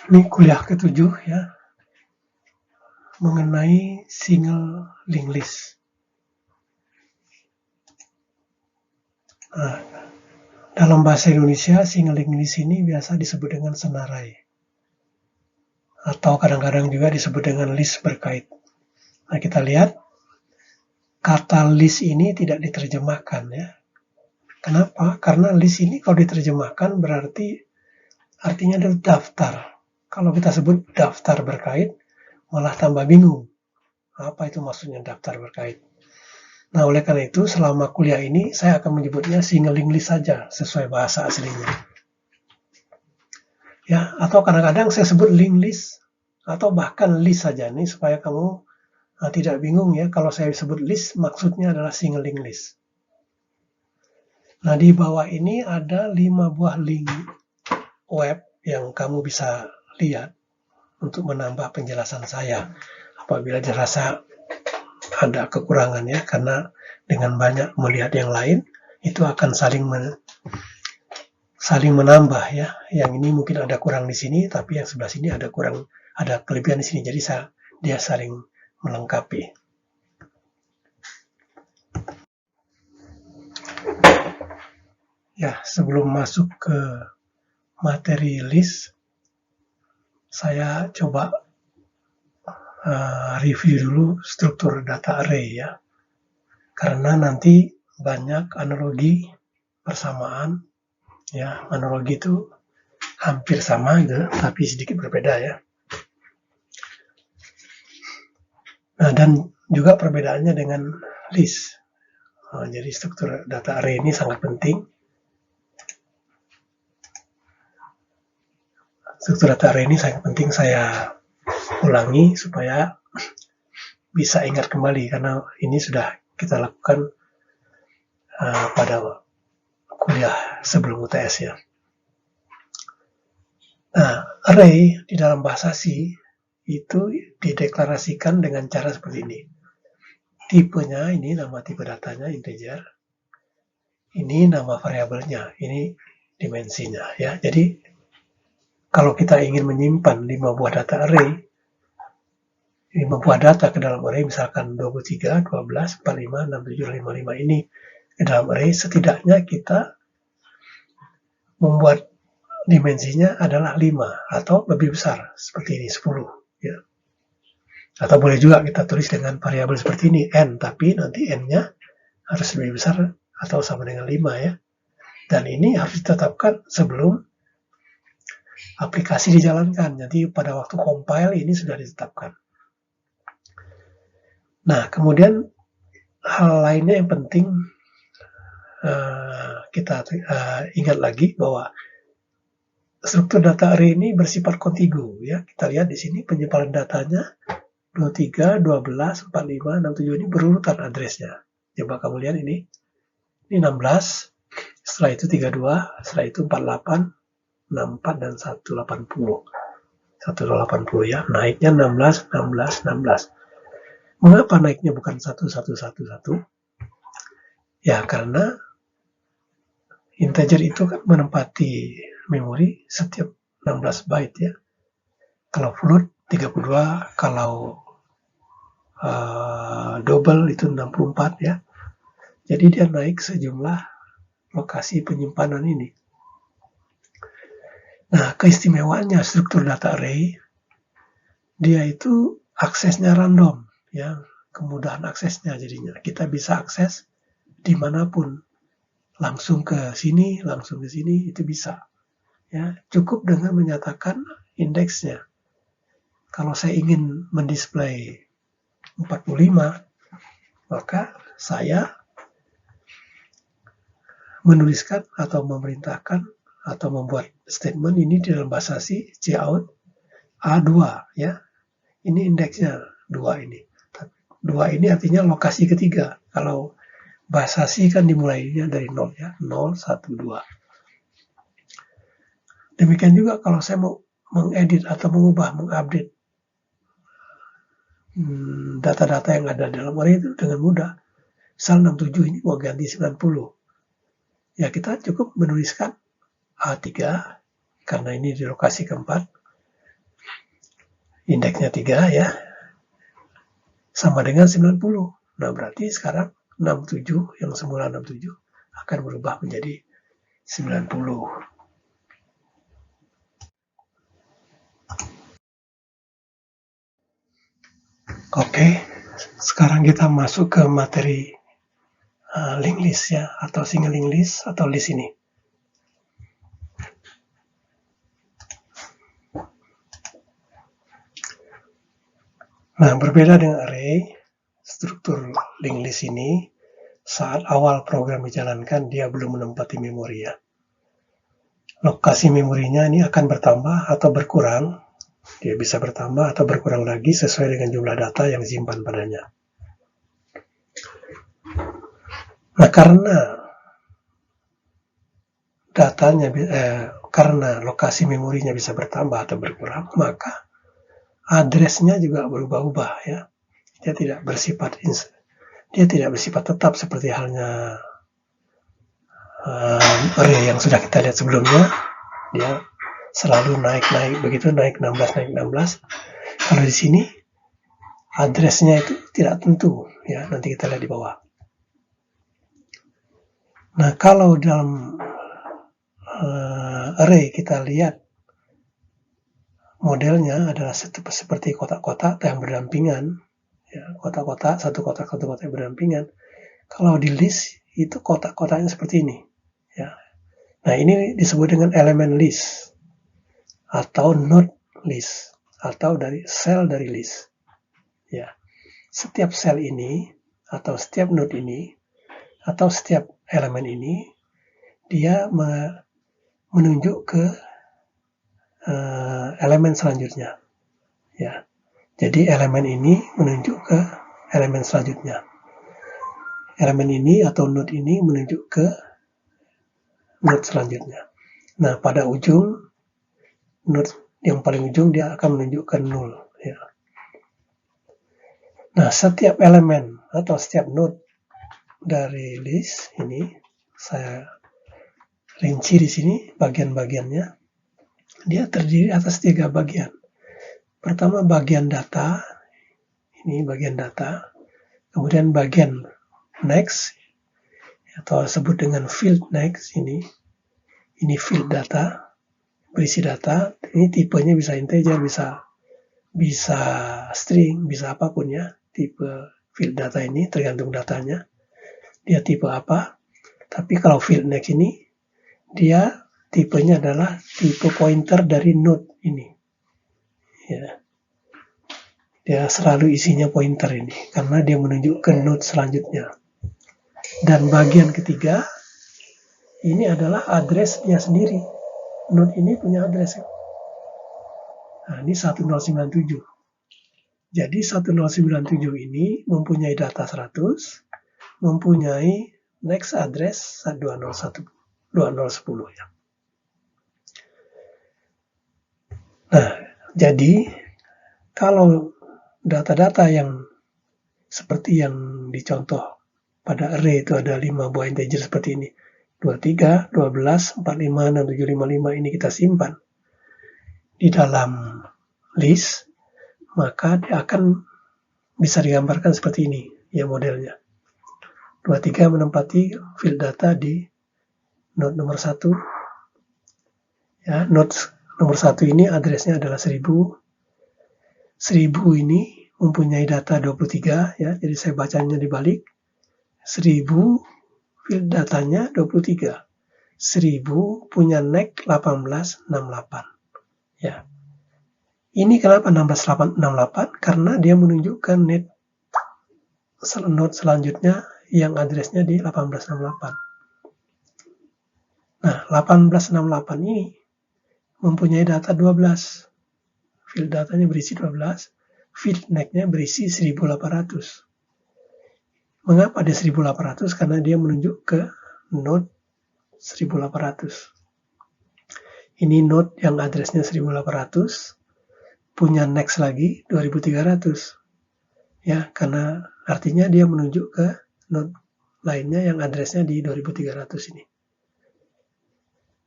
Ini kuliah ke-7 ya, mengenai single linked list. Nah, dalam bahasa Indonesia, single linked list ini biasa disebut dengan senarai. Atau kadang-kadang juga disebut dengan list berkait. Nah, kita lihat, kata list ini tidak diterjemahkan ya. Kenapa? Karena list ini kalau diterjemahkan berarti artinya adalah daftar. Kalau kita sebut daftar berkait, malah tambah bingung. Apa itu maksudnya daftar berkait? Nah, oleh karena itu, selama kuliah ini, saya akan menyebutnya single linked list saja, sesuai bahasa aslinya. Ya, atau kadang-kadang saya sebut linked list, atau bahkan list saja nih, supaya kamu tidak bingung ya, kalau saya sebut list, maksudnya adalah single linked list. Nah, di bawah ini ada 5 buah link web yang kamu bisa lihat untuk menambah penjelasan saya apabila dirasa ada kekurangan ya, karena dengan banyak melihat yang lain itu akan saling menambah ya. Yang ini mungkin ada kurang di sini, tapi yang sebelah sini ada kelebihan di sini. Jadi dia saling melengkapi. Ya, sebelum masuk ke materi list, saya coba review dulu struktur data array ya. Karena nanti banyak analogi persamaan ya. Analogi itu hampir sama gitu, tapi sedikit berbeda ya. Nah, dan juga perbedaannya dengan list. Jadi struktur data array ini sangat penting. Struktur data array ini sangat penting saya ulangi supaya bisa ingat kembali, karena ini sudah kita lakukan pada kuliah sebelum UTS ya. Nah, array di dalam bahasa C itu dideklarasikan dengan cara seperti ini. Tipenya, ini nama tipe datanya integer, ini nama variabelnya, ini dimensinya ya. Jadi kalau kita ingin menyimpan 5 buah data array, 5 buah data ke dalam array, misalkan 23, 12, 45, 67, 55 ini ke dalam array, setidaknya kita membuat dimensinya adalah 5 atau lebih besar, seperti ini, 10 ya. Atau boleh juga kita tulis dengan variabel seperti ini, n, tapi nanti n-nya harus lebih besar atau sama dengan 5 ya. Dan ini harus ditetapkan sebelum aplikasi dijalankan. Jadi pada waktu compile ini sudah ditetapkan. Nah, kemudian hal lainnya yang penting kita ingat lagi bahwa struktur data array ini bersifat kontigu ya. Kita lihat di sini penyimpanan datanya 23, 12, 45, 67 ini berurutan addressnya. Coba kamu lihat ini 16, setelah itu 32, setelah itu 48, 64 dan 180. 180 ya, naiknya 16, 16, 16. Mengapa naiknya bukan 1111? Ya, karena integer itu kan menempati memori setiap 16 byte ya. Kalau float 32, kalau double itu 64 ya. Jadi dia naik sejumlah lokasi penyimpanan ini. Nah, keistimewaannya struktur data array, dia itu aksesnya random ya, kemudahan aksesnya jadinya. Kita bisa akses dimanapun, langsung ke sini, langsung ke sini, itu bisa. Ya, cukup dengan menyatakan indeksnya. Kalau saya ingin mendisplay 45, maka saya menuliskan atau memerintahkan atau membuat statement ini di dalam bahasa C, cout A2 ya. Ini indeksnya 2 ini. 2 ini artinya lokasi ketiga. Kalau bahasa C kan dimulainya dari 0 ya, 0, 1, 2. Demikian juga kalau saya mau mengedit atau mengubah, mengupdate data-data yang ada dalam array itu dengan mudah. Misal 67 ini mau ganti 90. Ya, kita cukup menuliskan A3 karena ini di lokasi keempat. indeksnya 3 ya, sama dengan 90. Nah, berarti sekarang 67 yang semula 67 akan berubah menjadi 90. Oke, sekarang kita masuk ke materi linked list ya, atau single linked list atau list ini. Nah, berbeda dengan array, struktur linked list ini saat awal program dijalankan dia belum menempati memori ya. Lokasi memorinya ini akan bertambah atau berkurang. Dia bisa bertambah atau berkurang lagi sesuai dengan jumlah data yang disimpan padanya. Nah, karena lokasi memorinya bisa bertambah atau berkurang, maka address-nya juga berubah-ubah ya. Dia tidak bersifat tetap seperti halnya array yang sudah kita lihat sebelumnya. Dia selalu naik begitu, naik 16. Kalau di sini address-nya itu tidak tentu ya, nanti kita lihat di bawah. Nah, kalau dalam array kita lihat modelnya adalah seperti kotak-kotak yang berdampingan ya, satu kotak yang berdampingan. Kalau di list itu kotak-kotaknya seperti ini ya. Nah, ini disebut dengan elemen list atau node list atau dari sel dari list ya. Setiap sel ini atau setiap node ini atau setiap elemen ini dia menunjuk ke elemen selanjutnya ya. Jadi elemen ini menunjuk ke elemen selanjutnya. Elemen ini atau node ini menunjuk ke node selanjutnya. Nah, pada ujung node yang paling ujung dia akan menunjuk ke 0 ya. Nah, setiap elemen atau setiap node dari list ini saya rinci di sini bagian-bagiannya. Dia terdiri atas 3 bagian. Pertama bagian data, ini bagian data. Kemudian bagian next, atau disebut dengan field next, ini field data, berisi data. Ini tipenya bisa integer, bisa string, bisa apapun ya. Tipe field data ini tergantung datanya. Dia tipe apa? Tapi kalau field next ini, dia tipenya adalah tipe pointer dari node ini. Ya. Dia selalu isinya pointer ini, karena dia menunjuk ke node selanjutnya. Dan bagian ketiga, ini adalah address dia sendiri. Node ini punya address. Nah, ini 1097. Jadi 1097 ini mempunyai data 100, mempunyai next address 2010 ya. Nah, jadi kalau data-data yang seperti yang dicontoh pada array itu ada 5 buah integer seperti ini. 23, 12, 45, 67, 55 ini kita simpan di dalam list, maka dia akan bisa digambarkan seperti ini ya modelnya. 23 menempati field data di node nomor 1. Ya, node nomor 1 ini addressnya adalah 1000. 1000 ini mempunyai data 23 ya, jadi saya bacanya dibalik. 1000 field datanya 23. 1000 punya next 1868 ya. Ini kenapa 1868? Karena dia menunjukkan node selanjutnya yang addressnya di 1868. Nah, 1868 ini mempunyai data 12. Field datanya berisi 12, field next-nya berisi 1800. Mengapa dia 1800? Karena dia menunjuk ke node 1800. Ini node yang addressnya 1800, punya next lagi 2300. Ya, karena artinya dia menunjuk ke node lainnya yang addressnya di 2300 ini.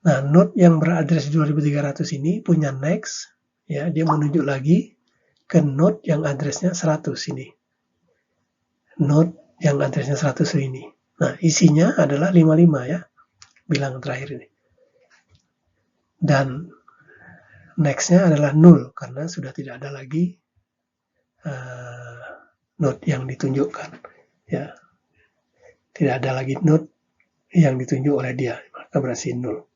Nah, node yang beradres 2300 ini punya next, ya, dia menunjuk lagi ke node yang addressnya 100 ini. Node yang addressnya 100 ini. Nah, isinya adalah 55 ya, bilangan terakhir ini. Dan next-nya adalah 0, karena sudah tidak ada lagi node yang ditunjukkan. Ya, tidak ada lagi node yang ditunjuk oleh dia, maka berarti 0.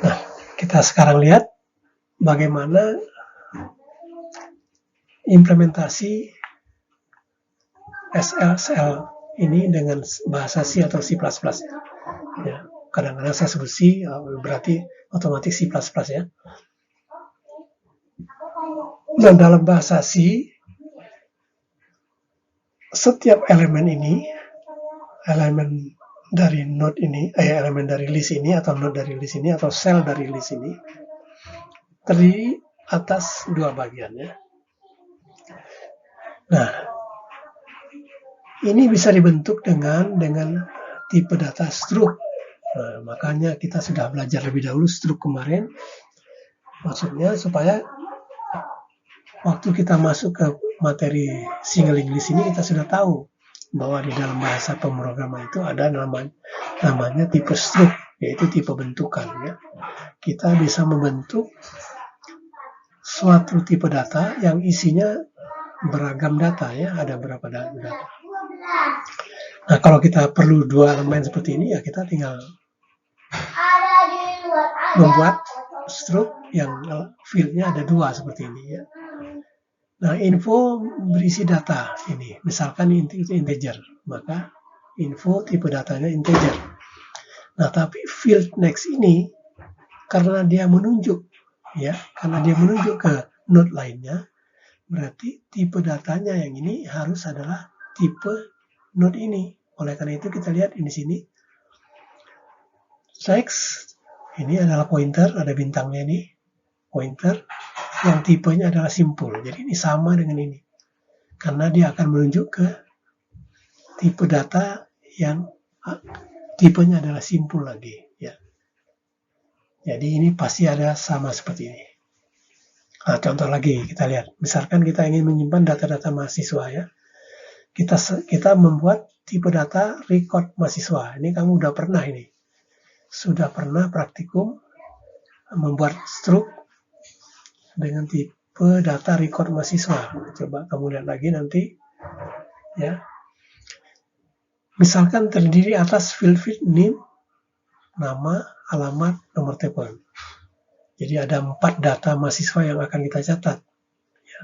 Nah, kita sekarang lihat bagaimana implementasi SL ini dengan bahasa C atau C++. Ya, kadang-kadang saya sebut C, berarti otomatis C++ ya. Dan dalam bahasa C, setiap elemen ini, elemen dari node ini, elemen dari list ini, atau node dari list ini, atau sel dari list ini, terdiri atas dua bagian ya. Nah, ini bisa dibentuk dengan tipe data struct. Nah, makanya kita sudah belajar lebih dahulu struct kemarin. Maksudnya supaya waktu kita masuk ke materi singling list ini, kita sudah tahu bahwa di dalam bahasa pemrograman itu ada namanya tipe struct, yaitu tipe bentukan ya. Kita bisa membentuk suatu tipe data yang isinya beragam data ya, ada berapa data. Nah, kalau kita perlu dua elemen seperti ini ya, kita tinggal membuat struct yang fieldnya ada dua seperti ini ya. Nah, info berisi data ini, misalkan itu integer, maka info tipe datanya integer. Nah, tapi field next ini karena dia menunjuk ya, karena dia menunjuk ke node lainnya, berarti tipe datanya yang ini harus adalah tipe node ini. Oleh karena itu kita lihat di sini text ini adalah pointer, ada bintangnya ini, pointer yang tipenya adalah simple. Jadi ini sama dengan ini. Karena dia akan menunjuk ke tipe data yang tipenya adalah simple lagi ya. Jadi ini pasti ada sama seperti ini. Nah, contoh lagi kita lihat. Misalkan kita ingin menyimpan data-data mahasiswa ya. Kita membuat tipe data record mahasiswa. Ini kamu udah pernah ini. Sudah pernah praktikum membuat struct dengan tipe data record mahasiswa. Coba kamu lihat lagi nanti ya. Misalkan terdiri atas field name, nama, alamat, nomor telepon. Jadi ada 4 data mahasiswa yang akan kita catat. Ya.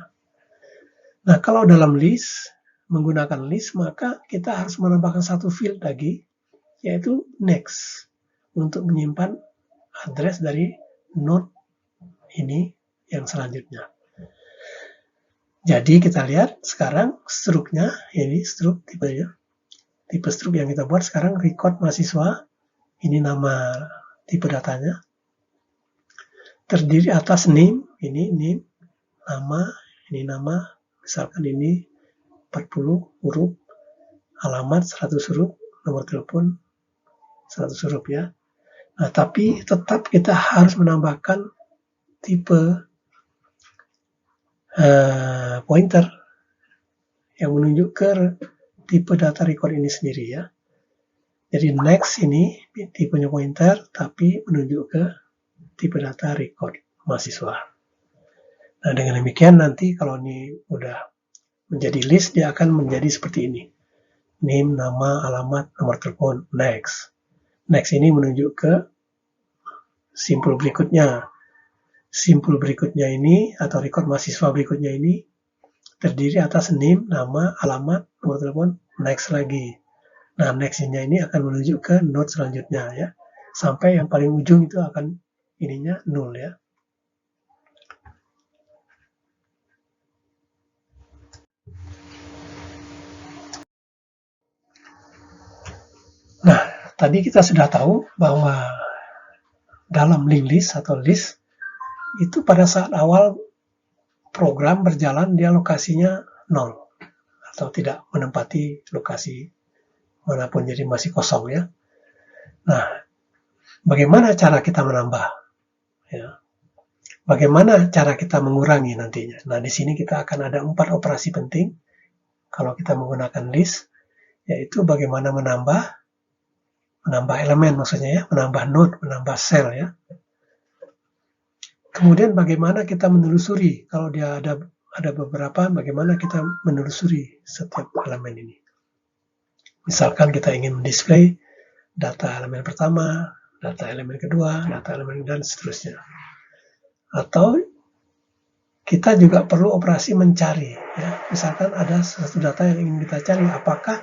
Nah, kalau dalam list, menggunakan list, maka kita harus menambahkan satu field lagi, yaitu next, untuk menyimpan address dari node ini yang selanjutnya. Jadi kita lihat sekarang struknya, ini struk tipenya, tipe struk yang kita buat sekarang record mahasiswa, ini nama tipe datanya, terdiri atas name, ini name, nama, ini nama, misalkan ini 40 huruf, alamat 100 huruf, nomor telepon 100 huruf ya. Nah, tapi tetap kita harus menambahkan tipe pointer yang menunjuk ke tipe data record ini sendiri ya. Jadi next ini tipenya pointer tapi menunjuk ke tipe data record mahasiswa. Nah, dengan demikian nanti kalau ini udah menjadi list, dia akan menjadi seperti ini. Name, nama, alamat, nomor telepon, next. Next ini menunjuk ke simple berikutnya. Simple berikutnya ini atau record mahasiswa berikutnya ini terdiri atas name, nama, alamat, nomor telepon, next lagi. Nah, next-nya ini akan menuju ke node selanjutnya ya. Sampai yang paling ujung itu akan ininya 0 ya. Nah, tadi kita sudah tahu bahwa dalam linked list atau list itu pada saat awal program berjalan dia lokasinya 0 atau tidak menempati lokasi manapun, jadi masih kosong ya. Nah, bagaimana cara kita menambah? Ya. Bagaimana cara kita mengurangi nantinya? Nah, di sini kita akan ada 4 operasi penting kalau kita menggunakan list, yaitu bagaimana menambah elemen maksudnya ya, menambah node, menambah sel ya. Kemudian bagaimana kita menelusuri, kalau dia ada beberapa, bagaimana kita menelusuri setiap elemen ini. Misalkan kita ingin mendisplay data elemen pertama, data elemen kedua, data elemen dan seterusnya. Atau kita juga perlu operasi mencari. Ya. Misalkan ada satu data yang ingin kita cari, apakah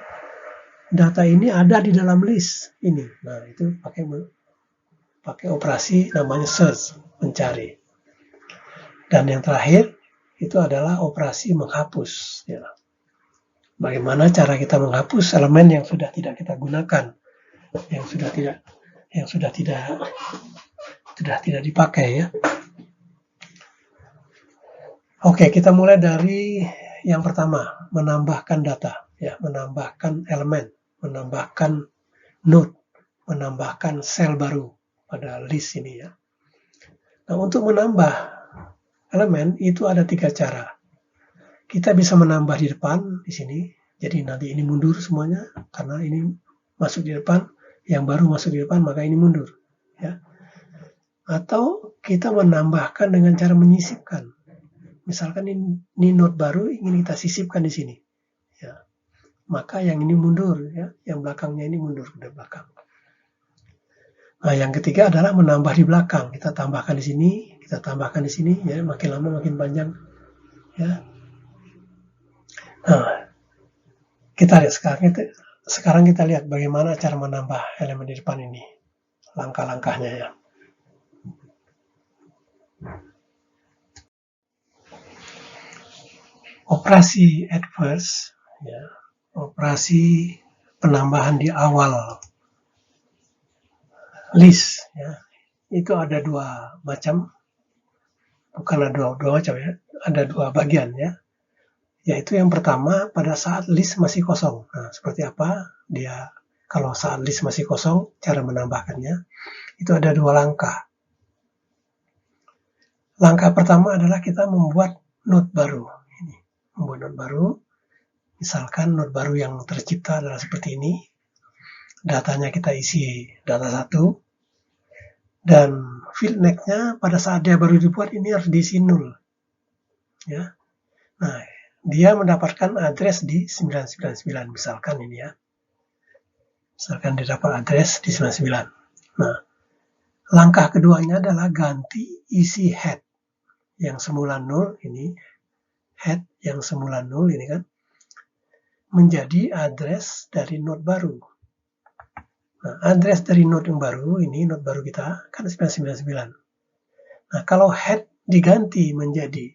data ini ada di dalam list ini. Nah, itu pakai operasi namanya search, mencari. Dan yang terakhir itu adalah operasi menghapus. Ya. Bagaimana cara kita menghapus elemen yang sudah tidak kita gunakan, yang sudah tidak dipakai ya. Oke, kita mulai dari yang pertama, menambahkan data, ya, menambahkan elemen, menambahkan node, menambahkan sel baru pada list ini ya. Nah, untuk menambah elemen itu ada 3 cara. Kita bisa menambah di depan di sini, jadi nanti ini mundur semuanya karena ini masuk di depan, yang baru masuk di depan maka ini mundur, ya. Atau kita menambahkan dengan cara menyisipkan. Misalkan ini node baru ingin kita sisipkan di sini, ya. Maka yang ini mundur, ya, yang belakangnya ini mundur ke belakang. Nah, yang ketiga adalah menambah di belakang. Kita tambahkan di sini, kita tambahkan di sini, ya, makin lama makin panjang, ya. Nah, kita lihat sekarang kita lihat bagaimana cara menambah elemen di depan ini, langkah-langkahnya ya. Operasi at first, ya, operasi penambahan di awal list, ya, itu ada 2 macam, bukan ada dua macam ya, ada 2 bagian ya, yaitu yang pertama pada saat list masih kosong. Nah, seperti apa dia kalau saat list masih kosong, cara menambahkannya itu ada 2 langkah. Langkah pertama adalah kita membuat node baru. Membuat node baru, misalkan node baru yang tercipta adalah seperti ini, datanya kita isi data 1, dan field next-nya pada saat dia baru dibuat ini harus diisi 0. Ya. Nah, dia mendapatkan address di 999, misalkan ini ya. Misalkan dia dapat address di 99. Nah, langkah keduanya adalah ganti isi head. Yang semula 0 ini, head yang semula 0 ini kan, menjadi address dari node baru. Nah, address dari node yang baru, ini node baru kita, kan 999. Nah, kalau head diganti menjadi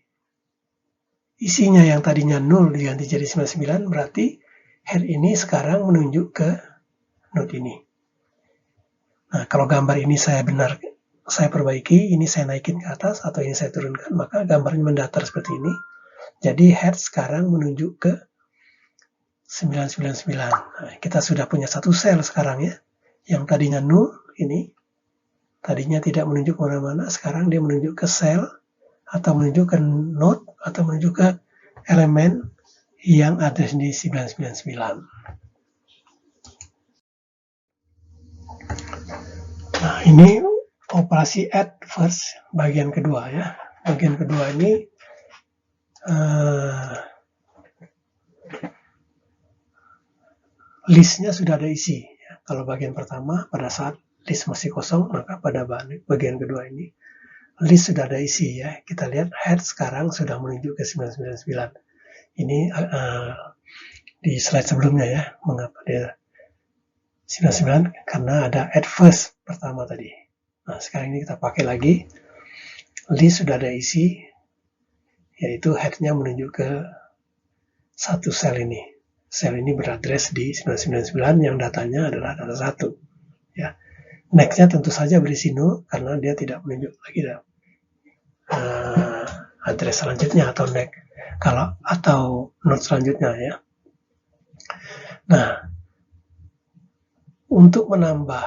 isinya yang tadinya 0 diganti jadi 99, berarti head ini sekarang menunjuk ke node ini. Nah, kalau gambar ini saya perbaiki, ini saya naikin ke atas atau ini saya turunkan, maka gambarnya mendatar seperti ini. Jadi head sekarang menunjuk ke 999. Nah, kita sudah punya satu sel sekarang ya. Yang tadinya 0 ini, tadinya tidak menunjuk kemana-mana, sekarang dia menunjuk ke sel, atau menunjuk ke node, atau menunjuk ke elemen yang ada di 999. Nah, ini operasi add first, bagian kedua ya. Bagian kedua ini listnya sudah ada isi. Kalau bagian pertama, pada saat list masih kosong, maka pada bagian kedua ini, list sudah ada isi ya. Kita lihat head sekarang sudah menunjuk ke 999. Ini di slide sebelumnya ya, mengapa dia 99? Karena ada add first pertama tadi. Nah, sekarang ini kita pakai lagi, list sudah ada isi, yaitu head-nya menunjuk ke satu sel ini. Sel ini beradres di 999 yang datanya adalah data 1. Ya. Next-nya tentu saja berisi 0 karena dia tidak menunjuk lagi address selanjutnya atau next atau node selanjutnya ya. Nah, untuk menambah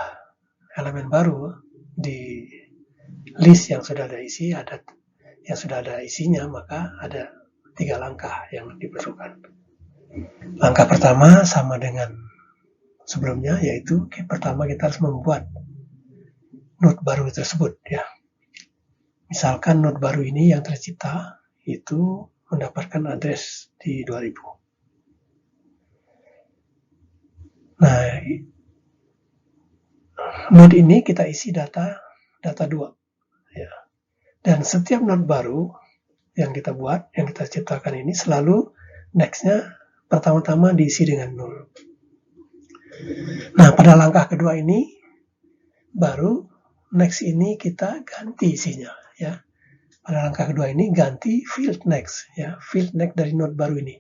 elemen baru di list yang sudah ada isinya, maka ada 3 langkah yang diperlukan. Langkah pertama sama dengan sebelumnya, yaitu pertama kita harus membuat node baru tersebut ya. Misalkan node baru ini yang tercipta itu mendapatkan address di 2000. Nah, node ini kita isi data 2 ya. Dan setiap node baru yang kita buat, yang kita ciptakan ini selalu next-nya pertama-tama diisi dengan 0. Nah, pada langkah kedua ini baru next ini kita ganti isinya ya. Pada langkah kedua ini ganti field next ya, field next dari node baru ini.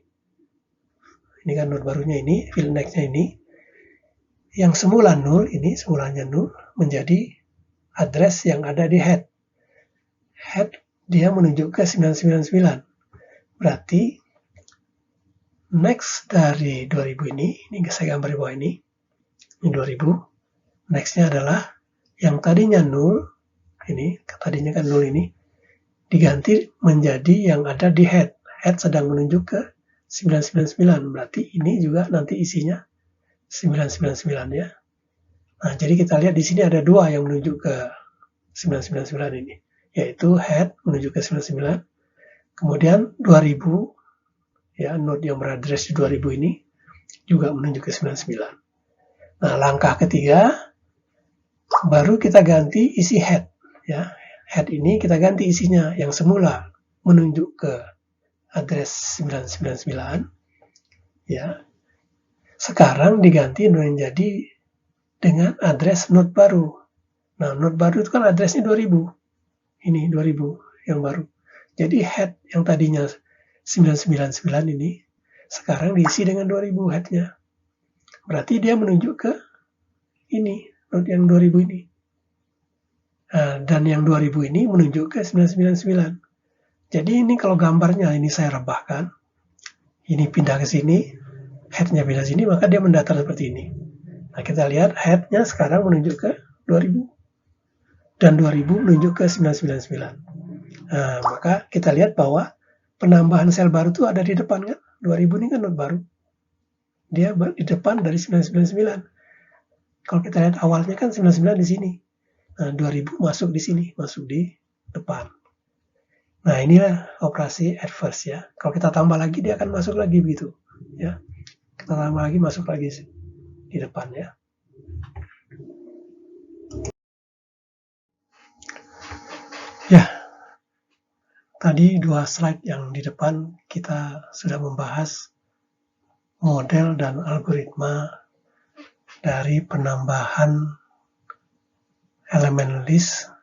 Ini kan node barunya ini, field next-nya ini yang semula 0 ini, semulanya 0 menjadi address yang ada di head. Head dia menuju ke 999. Berarti next dari 2000 ini saya gambar di bawah ini 2000. Next-nya adalah yang tadinya 0, ini tadinya kan 0 ini, diganti menjadi yang ada di head. Head sedang menuju ke 999, berarti ini juga nanti isinya 999 ya. Nah, jadi kita lihat di sini ada 2 yang menuju ke 999 ini, yaitu head menuju ke 99, kemudian 2000 ya, node yang beradres di 2000 ini juga menuju ke 99. Nah, langkah ketiga baru kita ganti isi head ya. Head ini kita ganti isinya yang semula menunjuk ke address 999 ya. Sekarang diganti menjadi dengan address node baru. Nah, node baru itu kan addressnya 2000. Ini 2000 yang baru. Jadi head yang tadinya 999 ini sekarang diisi dengan 2000 headnya. Berarti dia menunjuk ke ini, node yang 2000 ini. Nah, dan yang 2000 ini menunjuk ke 999. Jadi ini kalau gambarnya ini saya rebahkan, ini pindah ke sini, headnya pindah sini, maka dia mendatar seperti ini. Nah, kita lihat headnya sekarang menunjuk ke 2000 dan 2000 menunjuk ke 999. Nah, maka kita lihat bahwa penambahan sel baru itu ada di depan kan, 2000 ini kan node baru. Dia di depan dari 999. Kalau kita lihat awalnya kan 99 di sini. Nah, 2000 masuk di sini, masuk di depan. Nah, inilah operasi add first ya. Kalau kita tambah lagi dia akan masuk lagi begitu ya. Kita tambah lagi masuk lagi di depan ya. Ya. Tadi 2 slide yang di depan kita sudah membahas model dan algoritma dari penambahan elemen list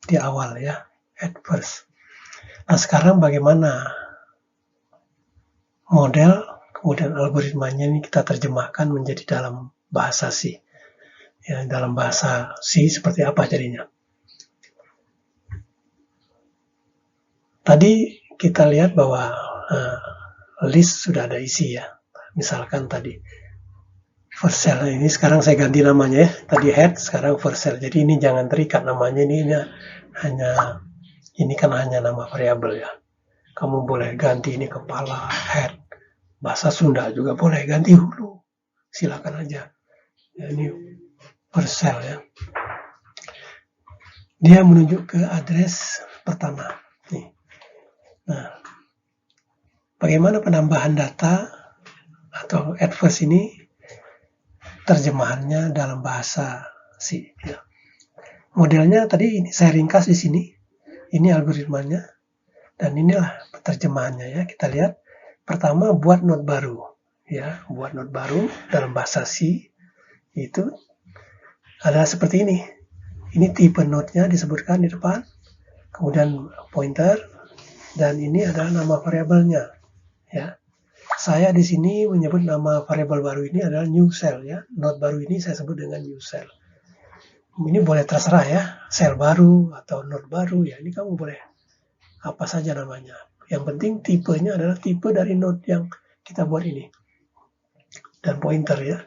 di awal ya, at first. Nah, sekarang bagaimana model kemudian algoritmanya ini kita terjemahkan menjadi dalam bahasa C. Ya, dalam bahasa C seperti apa jadinya? Tadi kita lihat bahwa list sudah ada isi ya. Misalkan tadi first cell ini sekarang saya ganti namanya ya. Tadi head, sekarang first cell. Jadi ini jangan terikat namanya, ini kan hanya nama variabel ya. Kamu boleh ganti ini kepala, head. Bahasa Sunda juga boleh ganti hulu. Silakan aja. Ya, ini first cell ya. Dia menuju ke address pertama. Nih. Nah, bagaimana penambahan data atau add first ini terjemahannya dalam bahasa C. Ya. Modelnya tadi ini saya ringkas di sini. Ini algoritmanya dan inilah terjemahannya ya. Kita lihat pertama buat node baru ya, buat node baru dalam bahasa C itu adalah seperti ini. Ini tipe node-nya disebutkan di depan, kemudian pointer dan ini adalah nama variabelnya ya. Saya di sini menyebut nama variabel baru ini adalah new cell ya. Node baru ini saya sebut dengan new cell. Ini boleh terserah ya, sel baru atau node baru ya. Ini kamu boleh apa saja namanya. Yang penting tipenya adalah tipe dari node yang kita buat ini. Dan pointer ya.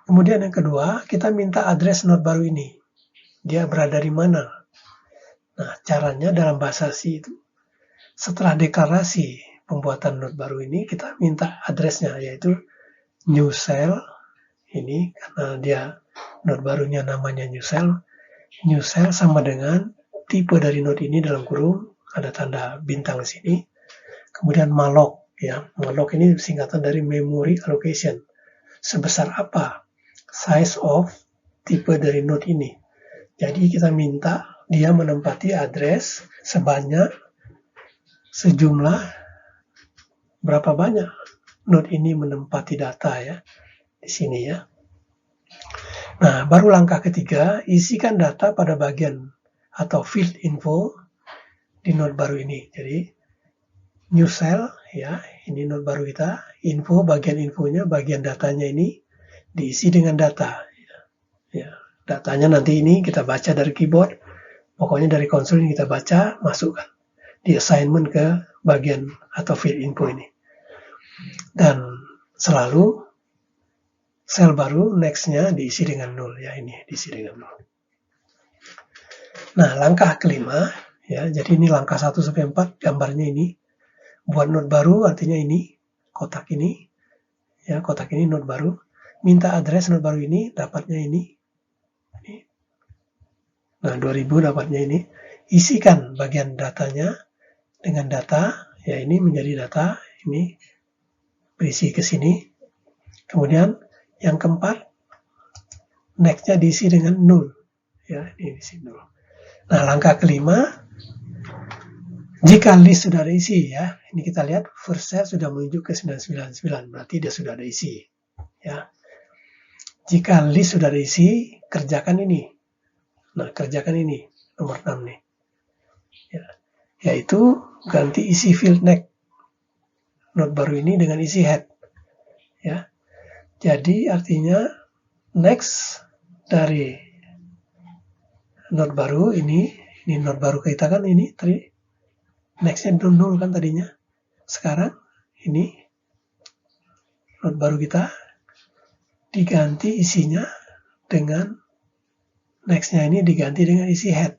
Kemudian yang kedua, kita minta address node baru ini. Dia berada di mana? Nah, caranya dalam bahasa C itu, setelah deklarasi pembuatan node baru ini, kita minta addressnya, yaitu new cell, ini karena dia node barunya namanya new cell sama dengan tipe dari node ini dalam kurung, ada tanda bintang di sini, kemudian malloc, ya, malloc ini singkatan dari memory allocation, sebesar apa size of tipe dari node ini. Jadi kita minta dia menempati address sebanyak sejumlah berapa banyak node ini menempati data ya di sini ya. Nah, baru langkah ketiga, isikan data pada bagian atau field info di node baru ini. Jadi new cell ya, ini node baru kita, info bagian infonya, bagian datanya ini diisi dengan data. Ya, datanya nanti ini kita baca dari keyboard, pokoknya dari konsol ini kita baca, masukkan di assignment ke bagian atau field info ini. Dan selalu sel baru next-nya diisi dengan 0 ya, ini diisi dengan 0. Nah, langkah kelima ya, jadi ini langkah 1 sampai 4 gambarnya ini. Buat node baru artinya ini kotak ini ya, kotak ini node baru. Minta address node baru ini, dapatnya ini. Nah, 2000 dapatnya ini. Isikan bagian datanya dengan data, ya ini menjadi data, ini berisi ke sini. Kemudian yang keempat, next-nya diisi dengan 0. Ya, ini diisi 0. Nah, langkah kelima, jika list sudah ada isi ya, ini kita lihat first cell sudah menunjuk ke 999, berarti dia sudah ada isi. Ya. Jika list sudah ada isi, kerjakan ini. Nah, kerjakan ini, nomor 6 nih. Ya. Yaitu ganti isi field next node baru ini dengan isi head. Ya. Jadi artinya next dari node baru ini node baru kita kan ini tadi next-nya 0 kan tadinya. Sekarang ini node baru kita diganti isinya dengan next-nya ini diganti dengan isi head.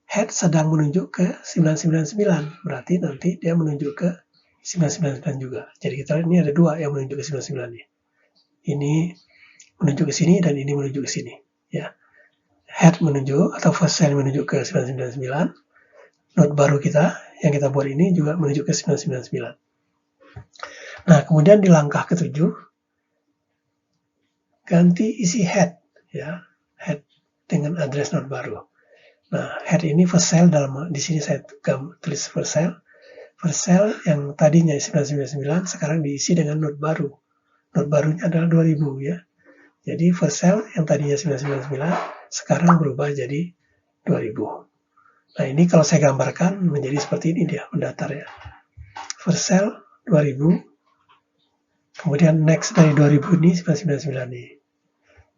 Head sedang menunjuk ke 999, berarti nanti dia menunjuk ke 999 juga. Jadi kita lihat ini ada dua yang menunjuk ke 99 nih. Ini menunjuk ke sini dan ini menunjuk ke sini. Ya, head menunjuk atau first cell menunjuk ke 999. Node baru kita yang kita buat ini juga menunjuk ke 999. Nah, kemudian di langkah ketujuh ganti isi head ya, head dengan address node baru. Nah, head ini first cell dalam di sini saya tulis first cell. First cell yang tadinya 999 sekarang diisi dengan node baru. Node barunya adalah 2000 ya. Jadi first cell yang tadinya 999 sekarang berubah jadi 2000. Nah, ini kalau saya gambarkan menjadi seperti ini dia mendatar ya. First cell 2000. Kemudian next dari 2000 ini 999 nih.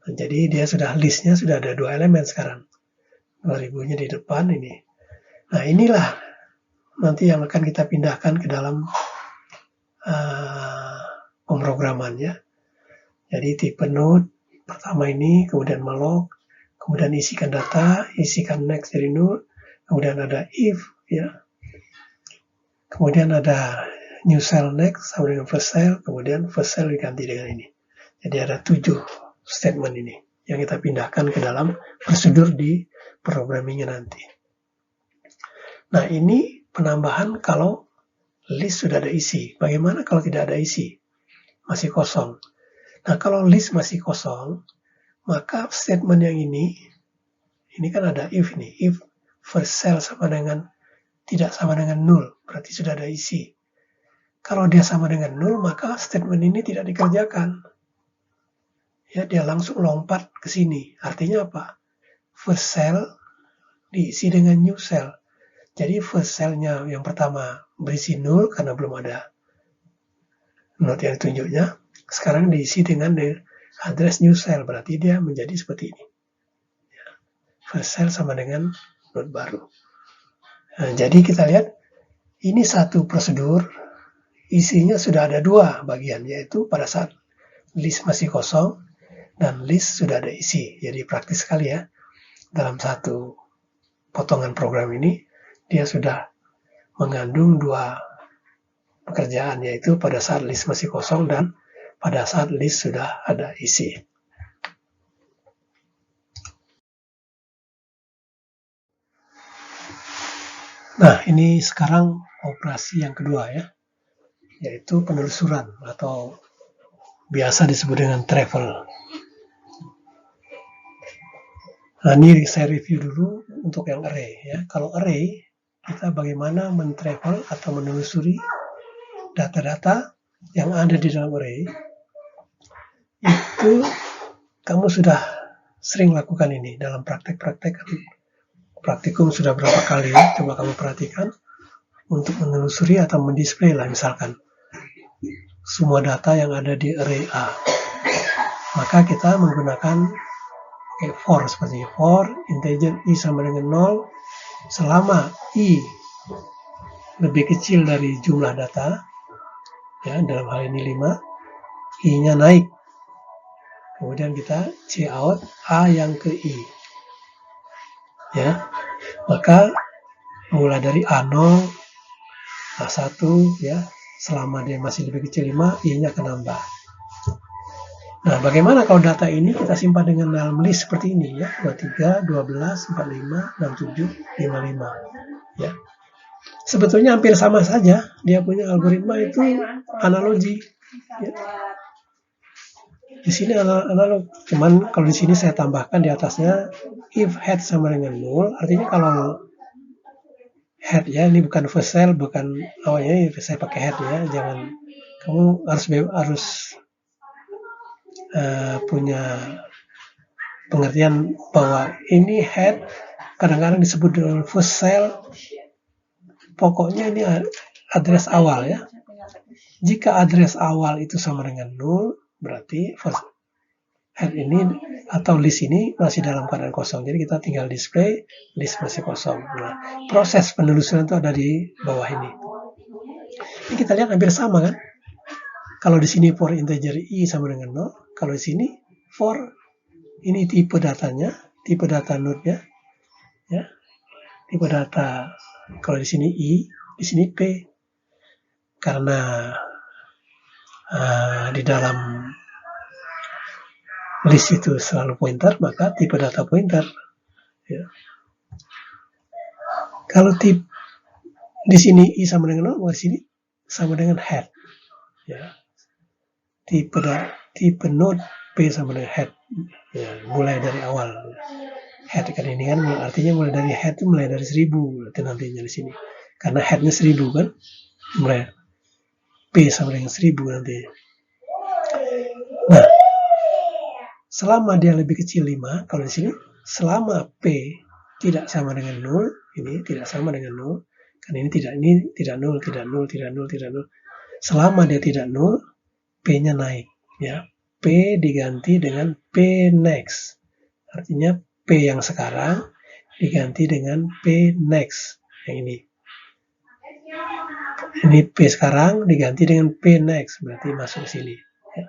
Nah, jadi dia sudah listnya sudah ada dua elemen sekarang. 2000-nya di depan ini. Nah, inilah nanti yang akan kita pindahkan ke dalam pemrogramannya. Jadi tipe node pertama ini, kemudian malloc, kemudian isikan data, isikan next dari node, kemudian ada if, ya. Kemudian ada new cell next sama dengan first cell, kemudian first cell diganti dengan ini. Jadi ada 7 statement ini yang kita pindahkan ke dalam prosedur di programmingnya nanti. Nah, ini penambahan kalau list sudah ada isi. Bagaimana kalau tidak ada isi? Masih kosong. Nah, kalau list masih kosong, maka statement yang ini kan ada if nih. If first cell sama dengan tidak sama dengan 0, berarti sudah ada isi. Kalau dia sama dengan 0, maka statement ini tidak dikerjakan. Ya, dia langsung lompat ke sini. Artinya apa? First cell diisi dengan new cell. Jadi first cell-nya yang pertama berisi 0 karena belum ada node yang ditunjuknya. Sekarang diisi dengan address new cell, berarti dia menjadi seperti ini. First cell sama dengan node baru. Nah, jadi kita lihat ini satu prosedur, isinya sudah ada dua bagian, yaitu pada saat list masih kosong dan list sudah ada isi. Jadi praktis sekali ya dalam satu potongan program ini, dia sudah mengandung dua pekerjaan, yaitu pada saat list masih kosong dan pada saat list sudah ada isi. Nah, ini sekarang operasi yang kedua ya, yaitu penelusuran atau biasa disebut dengan travel. Nah, ini saya review dulu untuk yang array ya. Kalau array, kita bagaimana men-travel atau menelusuri data-data yang ada di dalam array. Itu kamu sudah sering lakukan ini dalam praktek-praktek. Praktikum sudah berapa kali ya, coba kamu perhatikan untuk menelusuri atau mendisplay lah misalkan semua data yang ada di array A. Maka kita menggunakan for seperti ini. For integer i sama dengan 0 selama i lebih kecil dari jumlah data, ya dalam hal ini 5, i-nya naik. Kemudian kita cout a yang ke i. Ya. Maka mulai dari A0, A1 ya, selama dia masih lebih kecil 5, i-nya akan nambah. Nah, bagaimana kalau data ini kita simpan dengan dalam list seperti ini ya, 23, 12, 45, 67, 55 ya. Sebetulnya hampir sama saja, dia punya algoritma itu analogi ya. Di sini analog, cuman kalau di sini saya tambahkan di atasnya if head sama dengan 0, artinya kalau head ya, ini bukan first cell, bukan awalnya saya pakai head ya, jangan kamu harus punya pengertian bahwa ini head kadang-kadang disebut dengan first cell, pokoknya ini address awal ya. Jika address awal itu sama dengan 0, berarti first head ini atau list ini masih dalam keadaan kosong. Jadi kita tinggal display list masih kosong. Nah, proses penelusuran itu ada di bawah ini. Ini kita lihat hampir sama kan? Kalau di sini for integer i sama dengan 0, kalau di sini for ini tipe datanya, tipe data node-nya, ya, tipe data. Kalau di sini i, di sini p. Karena di dalam list itu selalu pointer, maka tipe data pointer. Ya. Kalau tipe di sini i sama dengan 0, di sini sama dengan head. Ya. Tipe node p sama dengan head. Ya, mulai dari awal. Head kan ini kan artinya mulai dari head itu mulai dari 1000 nantinya di sini. Karena headnya 1000 kan, mulai p sama dengan 1000 nanti. Nah, selama dia lebih kecil 5, kalau di sini selama p tidak sama dengan 0, ini tidak sama dengan 0, kan ini tidak 0, tidak 0, tidak 0, tidak 0, tidak 0. Selama dia tidak 0, p-nya naik, ya. P diganti dengan p next. Artinya p yang sekarang diganti dengan p next. Yang ini. Ini p sekarang diganti dengan p next, berarti masuk sini. Ya.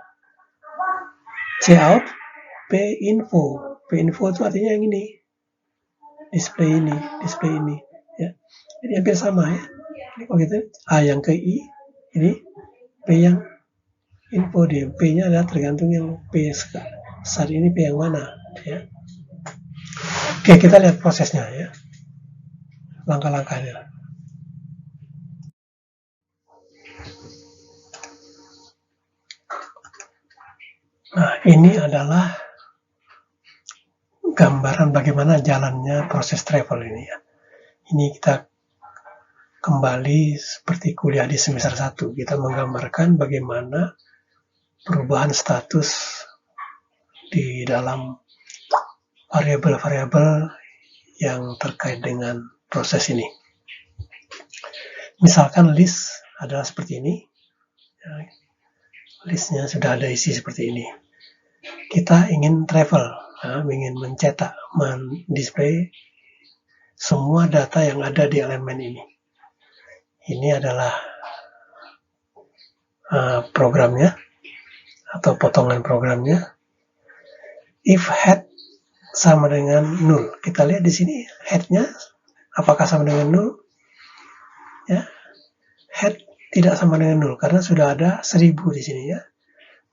Cout p info. P info itu artinya yang ini. Display ini. Ya. Jadi hampir sama ya. Kalau gitu, A yang ke I, ini P yang info dia. P-nya adalah tergantung yang P saat ini P yang mana. Ya. Oke, kita lihat prosesnya ya. Langkah-langkahnya. Nah, ini adalah gambaran bagaimana jalannya proses travel ini ya. Ini kita kembali seperti kuliah di semester 1. Kita menggambarkan bagaimana perubahan status di dalam variabel-variabel yang terkait dengan proses ini. Misalkan list adalah seperti ini. Listnya sudah ada isi seperti ini. Kita ingin travel, ingin mencetak, mendisplay semua data yang ada di elemen ini. Ini adalah programnya atau potongan programnya. If head sama dengan 0. Kita lihat di sini head-nya Apakah sama dengan 0? Ya, head tidak sama dengan 0 karena sudah ada 1000 di sini ya.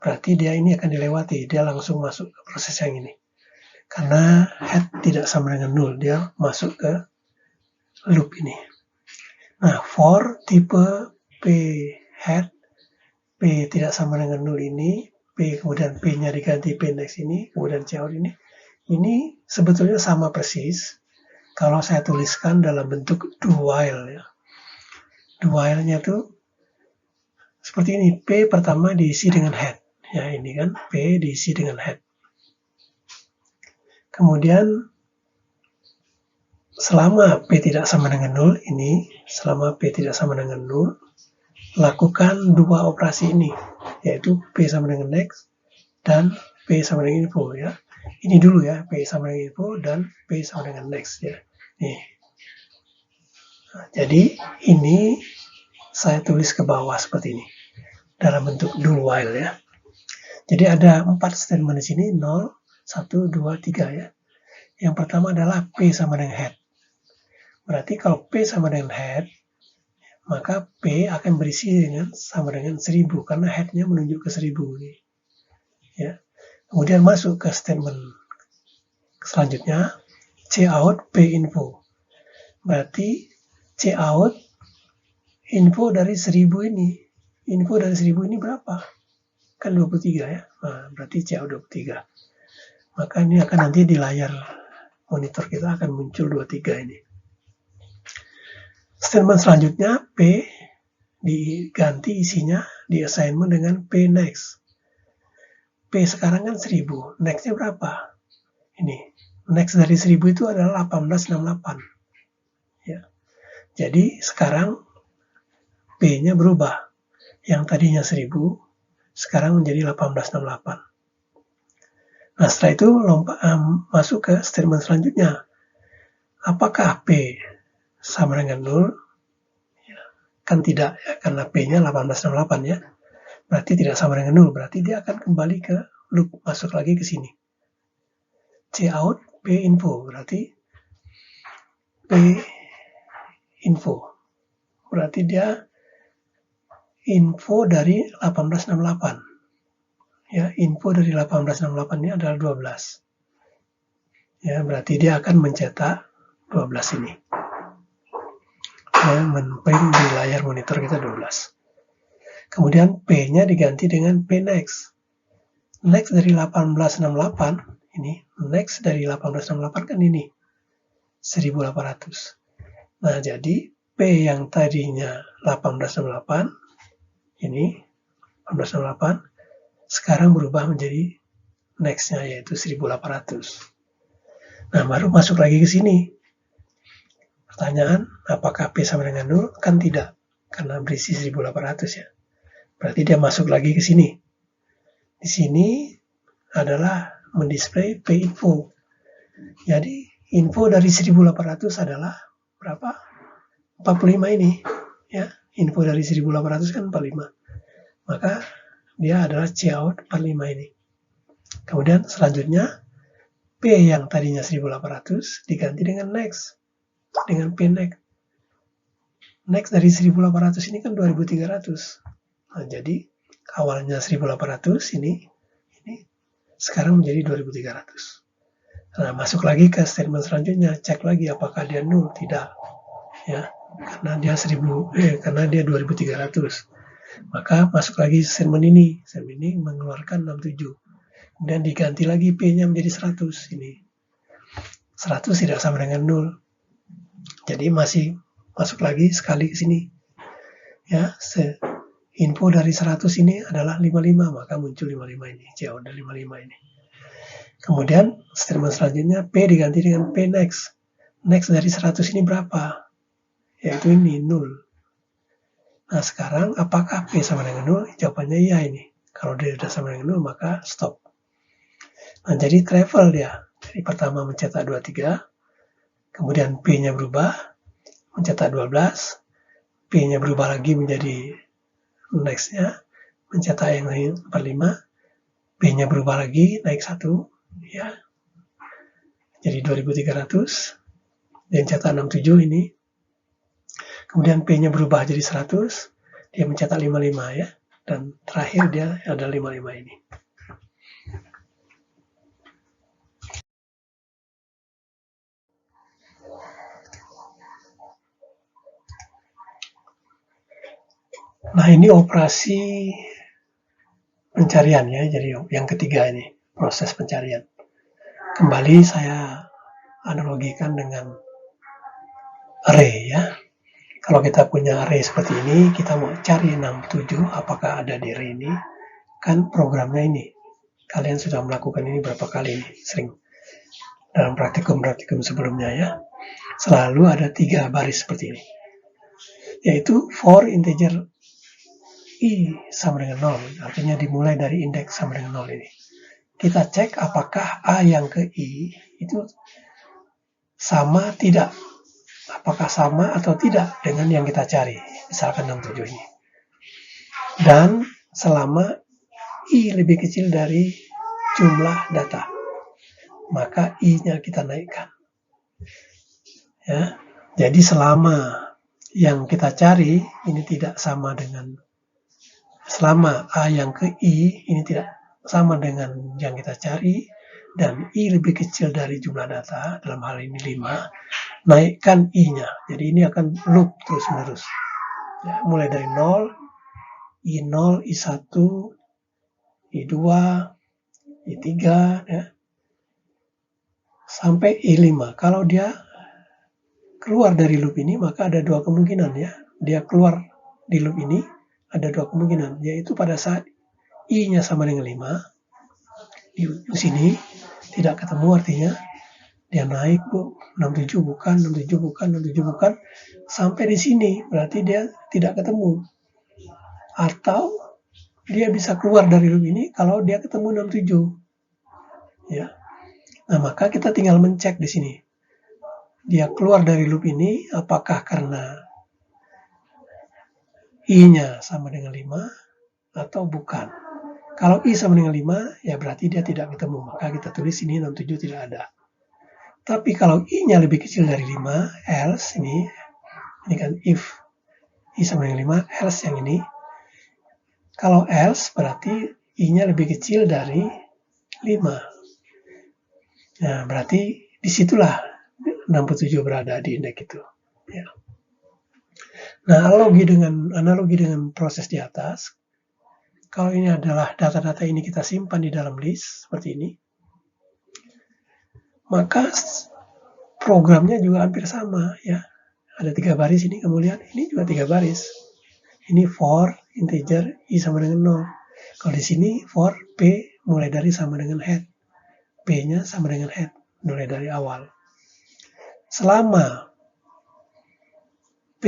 Berarti dia ini akan dilewati, dia langsung masuk ke proses yang ini. Karena head tidak sama dengan 0, dia masuk ke loop ini. Nah, for tipe P head, P tidak sama dengan 0 ini, P kemudian P-nya diganti P next ini, kemudian Cout ini sebetulnya sama persis kalau saya tuliskan dalam bentuk do while ya. Do while-nya tuh seperti ini, P pertama diisi dengan head. Ya, ini kan P diisi dengan head. Kemudian selama P tidak sama dengan 0 ini, selama P tidak sama dengan 0, lakukan dua operasi ini, yaitu P sama dengan next dan P sama dengan info ya. Ini dulu ya, P sama dengan info dan P sama dengan next ya. Nih. Nah, jadi ini saya tulis ke bawah seperti ini dalam bentuk do while ya. Jadi ada 4 statement di sini, 0, 1, 2, 3 ya. Yang pertama adalah P sama dengan head. Berarti kalau P sama dengan head, maka P akan berisi dengan sama dengan 1000 karena head-nya menunjuk ke 1000 nih. Ya. Kemudian masuk ke statement selanjutnya, cout P info. Berarti cout info dari 1000 ini. Info dari 1000 ini berapa? Kan 23 ya. Nah, berarti cout 23. Maka ini akan nanti di layar monitor kita akan muncul 23 ini. Statement selanjutnya, P diganti isinya di assignment dengan P next. P sekarang kan 1000, next-nya berapa? Ini, next dari 1000 itu adalah 1868. Ya. Jadi sekarang P-nya berubah. Yang tadinya 1000, sekarang menjadi 1868. Nah, setelah itu masuk ke statement selanjutnya. Apakah P sama dengan 0? Ya, kan tidak, ya, karena P-nya 1868 ya. Berarti tidak sama dengan 0, berarti dia akan kembali ke loop, masuk lagi ke sini. Cout P info, berarti P info. Berarti dia info dari 1868. Ya, info dari 1868 ini adalah 12. Ya, berarti dia akan mencetak 12 ini. Ya, men-print di layar monitor kita 12. Kemudian P-nya diganti dengan P next. Next dari 1868, ini, next dari 1868 kan ini, 1800. Nah, jadi P yang tadinya 1868, ini, 1868, sekarang berubah menjadi next-nya yaitu 1800. Nah, baru masuk lagi ke sini. Pertanyaan, apakah P sama dengan 0? Kan tidak, karena berisi 1800 ya. Berarti dia masuk lagi ke sini. Di sini adalah mendisplay P info. Jadi, info dari 1800 adalah berapa? 45 ini. Ya, info dari 1800 kan 45. Maka dia adalah cout 45 ini. Kemudian selanjutnya P yang tadinya 1800 diganti dengan next. Dengan P next. Next dari 1800 ini kan 2300. Nah, jadi awalnya 1800 ini sekarang menjadi 2300. Nah, masuk lagi ke statement selanjutnya, cek lagi apakah dia 0, tidak. Ya, karena dia 2300. Maka masuk lagi statement ini. Statement ini mengeluarkan 67. Kemudian diganti lagi P-nya menjadi 100 ini. 100 tidak sama dengan 0. Jadi masih masuk lagi sekali ke sini. Ya, info dari 100 ini adalah 55, maka muncul 55 ini, cout dari 55 ini. Kemudian statement selanjutnya P diganti dengan P next. Next dari 100 ini berapa? Yaitu ini 0. Nah, sekarang apakah P sama dengan 0? Jawabannya iya ini. Kalau dia sudah sama dengan 0, maka stop. Nah, jadi travel dia. Jadi pertama mencetak 23, kemudian P-nya berubah, mencetak 12, P-nya berubah lagi menjadi next-nya, mencetak yang lain 45, P-nya berubah lagi, naik 1, ya. Jadi 2300, Dia mencetak 67 ini. Kemudian P-nya berubah jadi 100, dia mencetak 55 ya. Dan terakhir dia ada 55 ini. Nah, ini operasi pencarian ya, jadi yang ketiga ini, proses pencarian. Kembali saya analogikan dengan array ya. Kalau kita punya array seperti ini, kita mau cari 67, apakah ada di array ini? Kan programnya ini. Kalian sudah melakukan ini berapa kali nih, sering. Dalam praktikum-praktikum sebelumnya ya. Selalu ada 3 baris seperti ini. Yaitu for integer i sama dengan 0. Artinya dimulai dari indeks sama dengan 0 ini. Kita cek apakah a yang ke i itu sama tidak. Apakah sama atau tidak dengan yang kita cari, misalkan 67 ini. Dan selama i lebih kecil dari jumlah data, maka i-nya kita naikkan. Ya, jadi selama yang kita cari ini tidak sama dengan, selama a yang ke i ini tidak sama dengan yang kita cari, dan i lebih kecil dari jumlah data, dalam hal ini 5, naikkan i-nya. Jadi ini akan loop terus-menerus. Ya, mulai dari 0, I0, I1, I2, I3, ya, sampai I5. Kalau dia keluar dari loop ini, maka ada 2 kemungkinan ya. Dia keluar di loop ini, ada 2 kemungkinan, yaitu pada saat I-nya sama dengan 5, di sini tidak ketemu, artinya dia naik, 67 bukan, 67 bukan, 67 bukan, sampai di sini, berarti dia tidak ketemu. Atau dia bisa keluar dari loop ini kalau dia ketemu 67. Ya. Nah, maka kita tinggal mencek di sini. Dia keluar dari loop ini apakah karena i-nya sama dengan 5 atau bukan. Kalau i sama dengan 5, ya berarti dia tidak ketemu. Maka kita tulis ini 67 tidak ada. Tapi kalau i-nya lebih kecil dari 5, else ini kan if i sama dengan 5, else yang ini. Kalau else berarti i-nya lebih kecil dari 5. Nah, berarti disitulah 67 berada di indeks itu. Ya. Nah, analogi dengan proses di atas, kalau ini adalah data-data ini kita simpan di dalam list seperti ini, maka programnya juga hampir sama ya. Ada 3 baris ini, kemudian ini juga 3 baris. Ini for integer i sama dengan 0. Kalau di sini for p mulai dari sama dengan head. P-nya sama dengan head, mulai dari awal. Selama P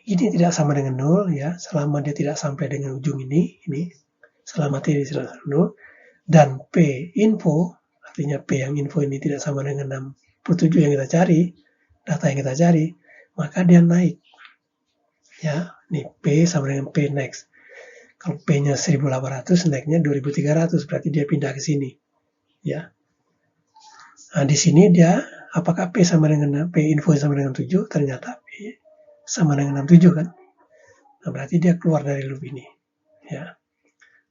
ini tidak sama dengan 0 ya, selama dia tidak sampai dengan ujung ini, selama T tidak sama dengan 0, dan P info, artinya P yang info ini tidak sama dengan 67 yang kita cari, data yang kita cari, maka dia naik. Ya, ini P sama dengan P next. Kalau P-nya 1800, naiknya 2300, berarti dia pindah ke sini. Ya. Nah, di sini dia apakah P sama dengan P info sama dengan 7? Ternyata P sama dengan 67 kan. Nah, berarti dia keluar dari loop ini. Ya.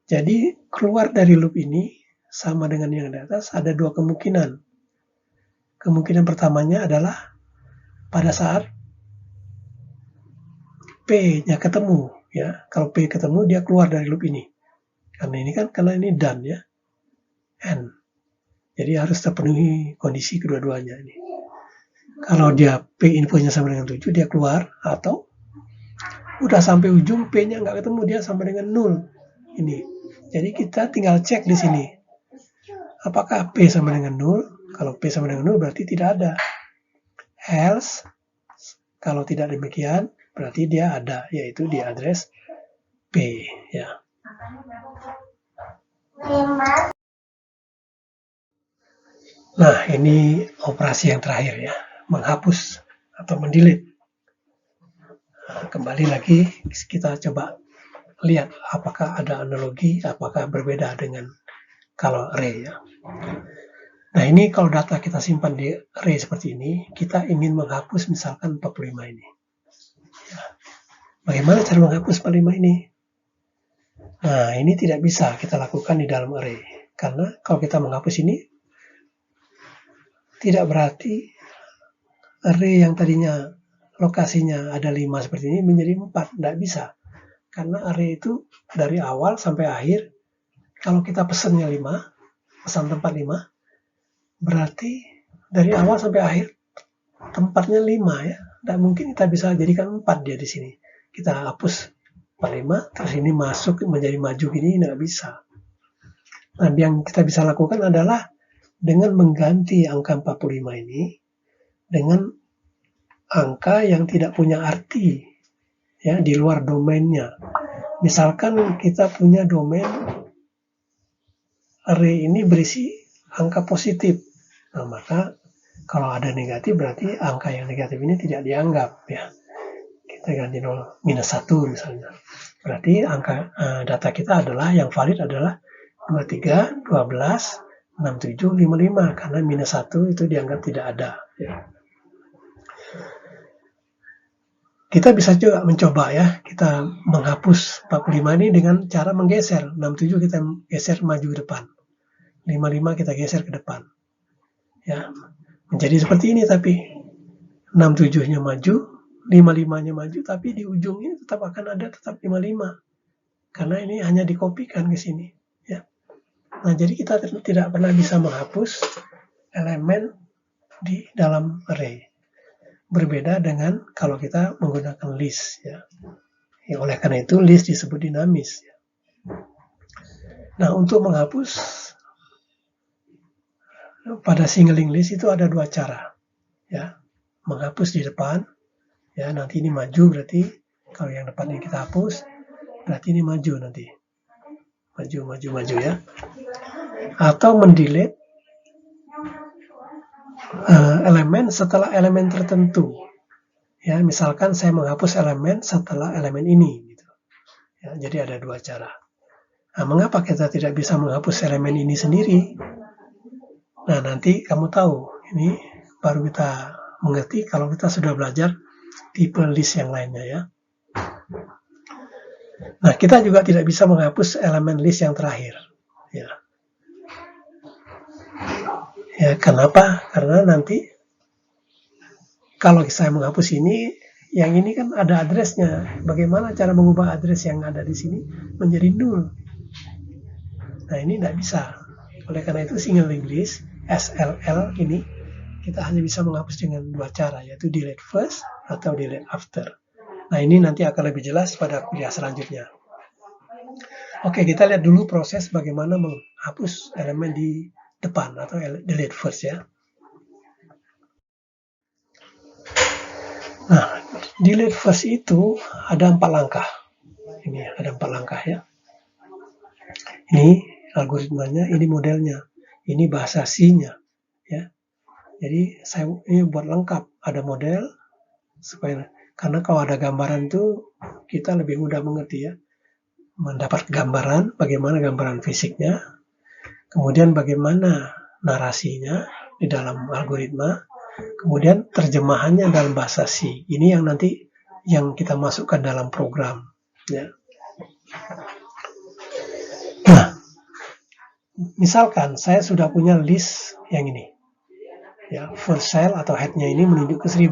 Jadi keluar dari loop ini sama dengan yang di atas ada 2 kemungkinan. Kemungkinan pertamanya adalah pada saat P-nya ketemu ya. Kalau P ketemu dia keluar dari loop ini. Karena ini done ya. N. Jadi harus terpenuhi kondisi kedua-duanya ini. Kalau dia P infonya sama dengan 7, dia keluar, atau udah sampai ujung P-nya nggak ketemu, dia sama dengan 0. Ini. Jadi kita tinggal cek di sini. Apakah P sama dengan 0? Kalau P sama dengan 0 berarti tidak ada. Else, kalau tidak demikian, berarti dia ada, yaitu di address P. Ya. Nah, ini operasi yang terakhir ya, menghapus atau mendelete. Nah, kembali lagi kita coba lihat apakah ada analogi, apakah berbeda dengan kalau array ya. Nah, ini kalau data kita simpan di array seperti ini, kita ingin menghapus misalkan 45 ini. Bagaimana cara menghapus 45 ini? Nah, ini tidak bisa kita lakukan di dalam array. Karena kalau kita menghapus ini, tidak berarti array yang tadinya lokasinya ada 5 seperti ini menjadi 4. Tidak bisa. Karena array itu dari awal sampai akhir, kalau kita pesannya 5, pesan tempat 5, berarti dari awal sampai akhir tempatnya 5 ya. Tidak mungkin kita bisa jadikan 4 dia di sini. Kita hapus 45, terus ini masuk menjadi maju gini, tidak bisa. Nah, yang kita bisa lakukan adalah dengan mengganti angka 45 ini dengan angka yang tidak punya arti ya di luar domainnya. Misalkan kita punya domain array ini berisi angka positif. Nah, maka kalau ada negatif berarti angka yang negatif ini tidak dianggap ya. Kita ganti 0 minus 1 misalnya. Berarti angka data kita adalah yang valid adalah 23, 12, 67, 55 karena minus 1 itu dianggap tidak ada ya. Kita bisa juga mencoba ya, kita menghapus 45 ini dengan cara menggeser. 67 kita geser maju ke depan. 55 kita geser ke depan. Ya. Menjadi seperti ini tapi 67-nya maju, 55-nya maju, tapi di ujungnya tetap akan ada tetap 55. Karena ini hanya dikopikan ke sini. Ya. Nah, jadi kita tidak pernah bisa menghapus elemen di dalam array. Berbeda dengan kalau kita menggunakan list. Ya. Oleh karena itu, list disebut dinamis. Ya. Nah, untuk menghapus pada singling list itu ada 2 cara. Ya. Menghapus di depan. Ya, nanti ini maju berarti kalau yang depan ini kita hapus, berarti ini maju nanti. Maju ya. Atau mendelete elemen setelah elemen tertentu. Ya, misalkan saya menghapus elemen setelah elemen ini. Gitu. Ya, jadi ada 2 cara. Nah, mengapa kita tidak bisa menghapus elemen ini sendiri? Nah, nanti kamu tahu. Ini baru kita mengerti kalau kita sudah belajar tipe list yang lainnya ya. Nah, kita juga tidak bisa menghapus elemen list yang terakhir. Ya. Ya, kenapa? Karena nanti kalau saya menghapus ini, yang ini kan ada address-nya. Bagaimana cara mengubah address yang ada di sini menjadi 0? Nah, ini tidak bisa. Oleh karena itu, singling list, SLL ini, kita hanya bisa menghapus dengan 2 cara, yaitu delete first atau delete after. Nah, ini nanti akan lebih jelas pada kuliah selanjutnya. Oke, kita lihat dulu proses bagaimana menghapus elemen di depan atau delete first ya. Nah, delete first itu ada 4 langkah. Ini ada 4 langkah ya. Ini algoritmanya, ini modelnya, ini bahasa C-nya ya. Jadi saya ini buat lengkap, ada model supaya karena kalau ada gambaran itu kita lebih mudah mengerti ya. Mendapat gambaran, bagaimana gambaran fisiknya, kemudian bagaimana narasinya di dalam algoritma, kemudian terjemahannya dalam bahasa C. Ini yang nanti yang kita masukkan dalam program. Ya. Nah, misalkan saya sudah punya list yang ini. Ya, first cell atau head-nya ini menunjuk ke 1000.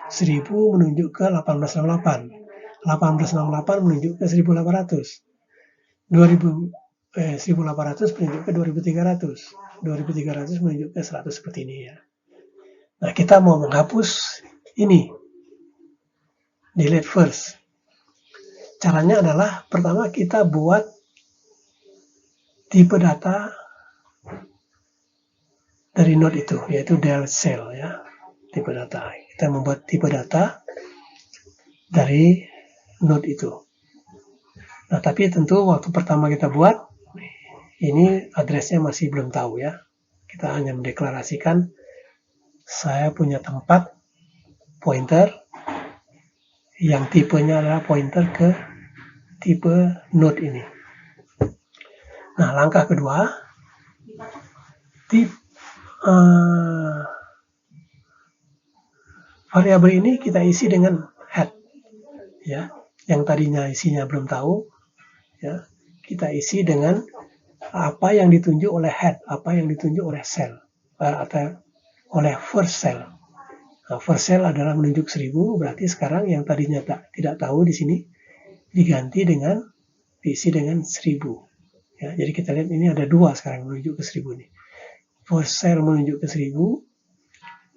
1000 menunjuk ke 1868. 1868 menunjuk ke 1800. 1800 menunjuk ke 2300. 2300 menunjuk ke 100 seperti ini ya. Nah, kita mau menghapus ini. Delete first. Caranya adalah pertama kita buat tipe data dari node itu, yaitu del cell ya. Tipe data. Kita membuat tipe data dari node itu. Nah, tapi tentu waktu pertama kita buat, ini addressnya masih belum tahu ya. Kita hanya mendeklarasikan saya punya tempat pointer yang tipenya adalah pointer ke tipe node ini. Nah, langkah kedua, variabel ini kita isi dengan head, ya. Yang tadinya isinya belum tahu, ya, kita isi dengan apa yang ditunjuk oleh head, apa yang ditunjuk oleh cell, atau oleh first cell. Nah, first cell adalah menunjuk 1000, berarti sekarang yang tadinya tidak tahu di sini diganti dengan diisi dengan 1000. Ya, jadi kita lihat ini ada dua sekarang menunjuk ke 1000 nih. First cell menunjuk ke 1000,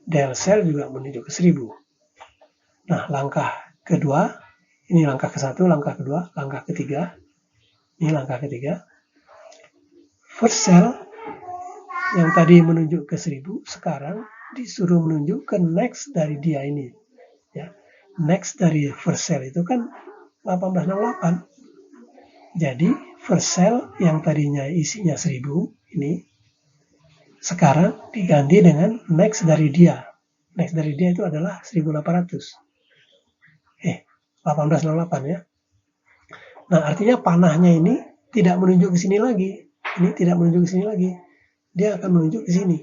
del cell juga menunjuk ke 1000. Nah, langkah kedua, ini langkah ke-1, langkah kedua, langkah ketiga. Ini langkah ketiga. First cell yang tadi menunjuk ke 1000, sekarang disuruh menunjuk ke next dari dia ini. Ya. Next dari first cell itu kan 1868. Jadi first cell yang tadinya isinya 1000 ini sekarang diganti dengan next dari dia. Next dari dia itu adalah 1800. 1868 ya. Nah, artinya panahnya ini tidak menunjuk ke sini lagi. Ini tidak menunjuk ke sini lagi. Dia akan menunjuk ke sini.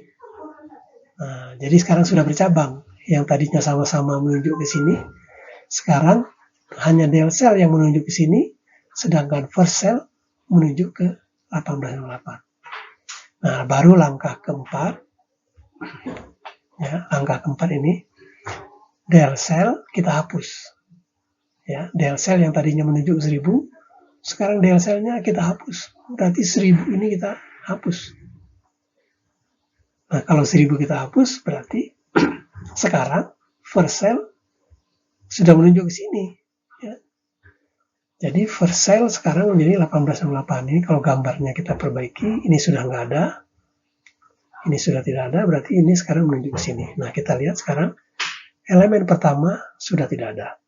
Nah, jadi sekarang sudah bercabang. Yang tadinya sama-sama menunjuk ke sini, sekarang hanya del cell yang menunjuk ke sini, sedangkan first cell menunjuk ke 1868. Nah, baru langkah keempat. Ya, langkah keempat ini, del cell kita hapus. Ya, del cell yang tadinya menunjuk 1000, sekarang del cell-nya kita hapus. Berarti 1000 ini kita hapus. Nah, kalau 1000 kita hapus, berarti sekarang first cell sudah menunjuk ke sini. Ya. Jadi first cell sekarang menjadi 1868. Ini kalau gambarnya kita perbaiki, ini sudah nggak ada. Ini sudah tidak ada, berarti ini sekarang menunjuk ke sini. Nah, kita lihat sekarang elemen pertama sudah tidak ada.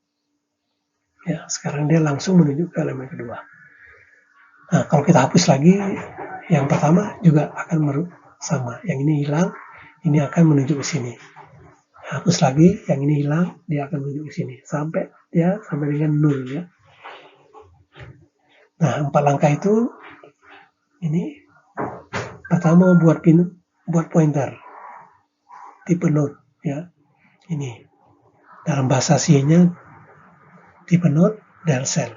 Ya, sekarang dia langsung menunjuk ke elemen kedua. Nah, kalau kita hapus lagi, yang pertama juga akan sama. Yang ini hilang, ini akan menunjuk ke sini. Hapus lagi, yang ini hilang, dia akan menunjuk ke sini. Sampai dengan 0 ya. Nah, 4 langkah itu, ini pertama buat pointer, tipe node ya. Ini dalam bahasa C-nya tipe node del cell.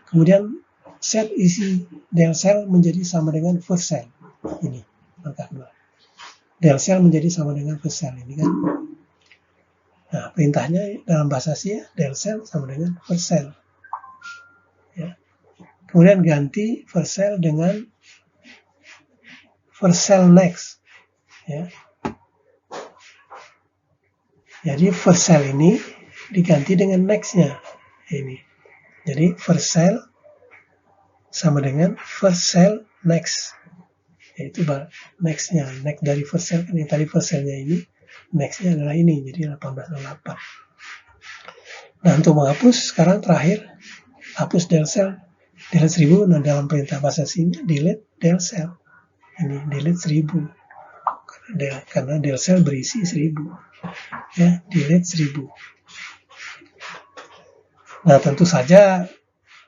Kemudian set isi del cell menjadi sama dengan first cell. Ini langkah 2. Del cell menjadi sama dengan first cell ini kan. Nah, perintahnya dalam bahasa C ya, del cell sama dengan first cell. Ya. Kemudian ganti first cell dengan first cell next. Ya. Jadi first cell ini diganti dengan next-nya. Ini. Jadi first cell sama dengan first cell next. Yaitu next-nya. Next dari first cell kan yang tadi first cell-nya ini. Next-nya adalah ini. Jadi 1868. Nah, untuk menghapus sekarang terakhir hapus del cell. Delete 1000. Nah, dalam perintah bahasa C delete del cell. Ini delete 1000. Karena del cell berisi 1000. Ya, delete 1000. Nah, tentu saja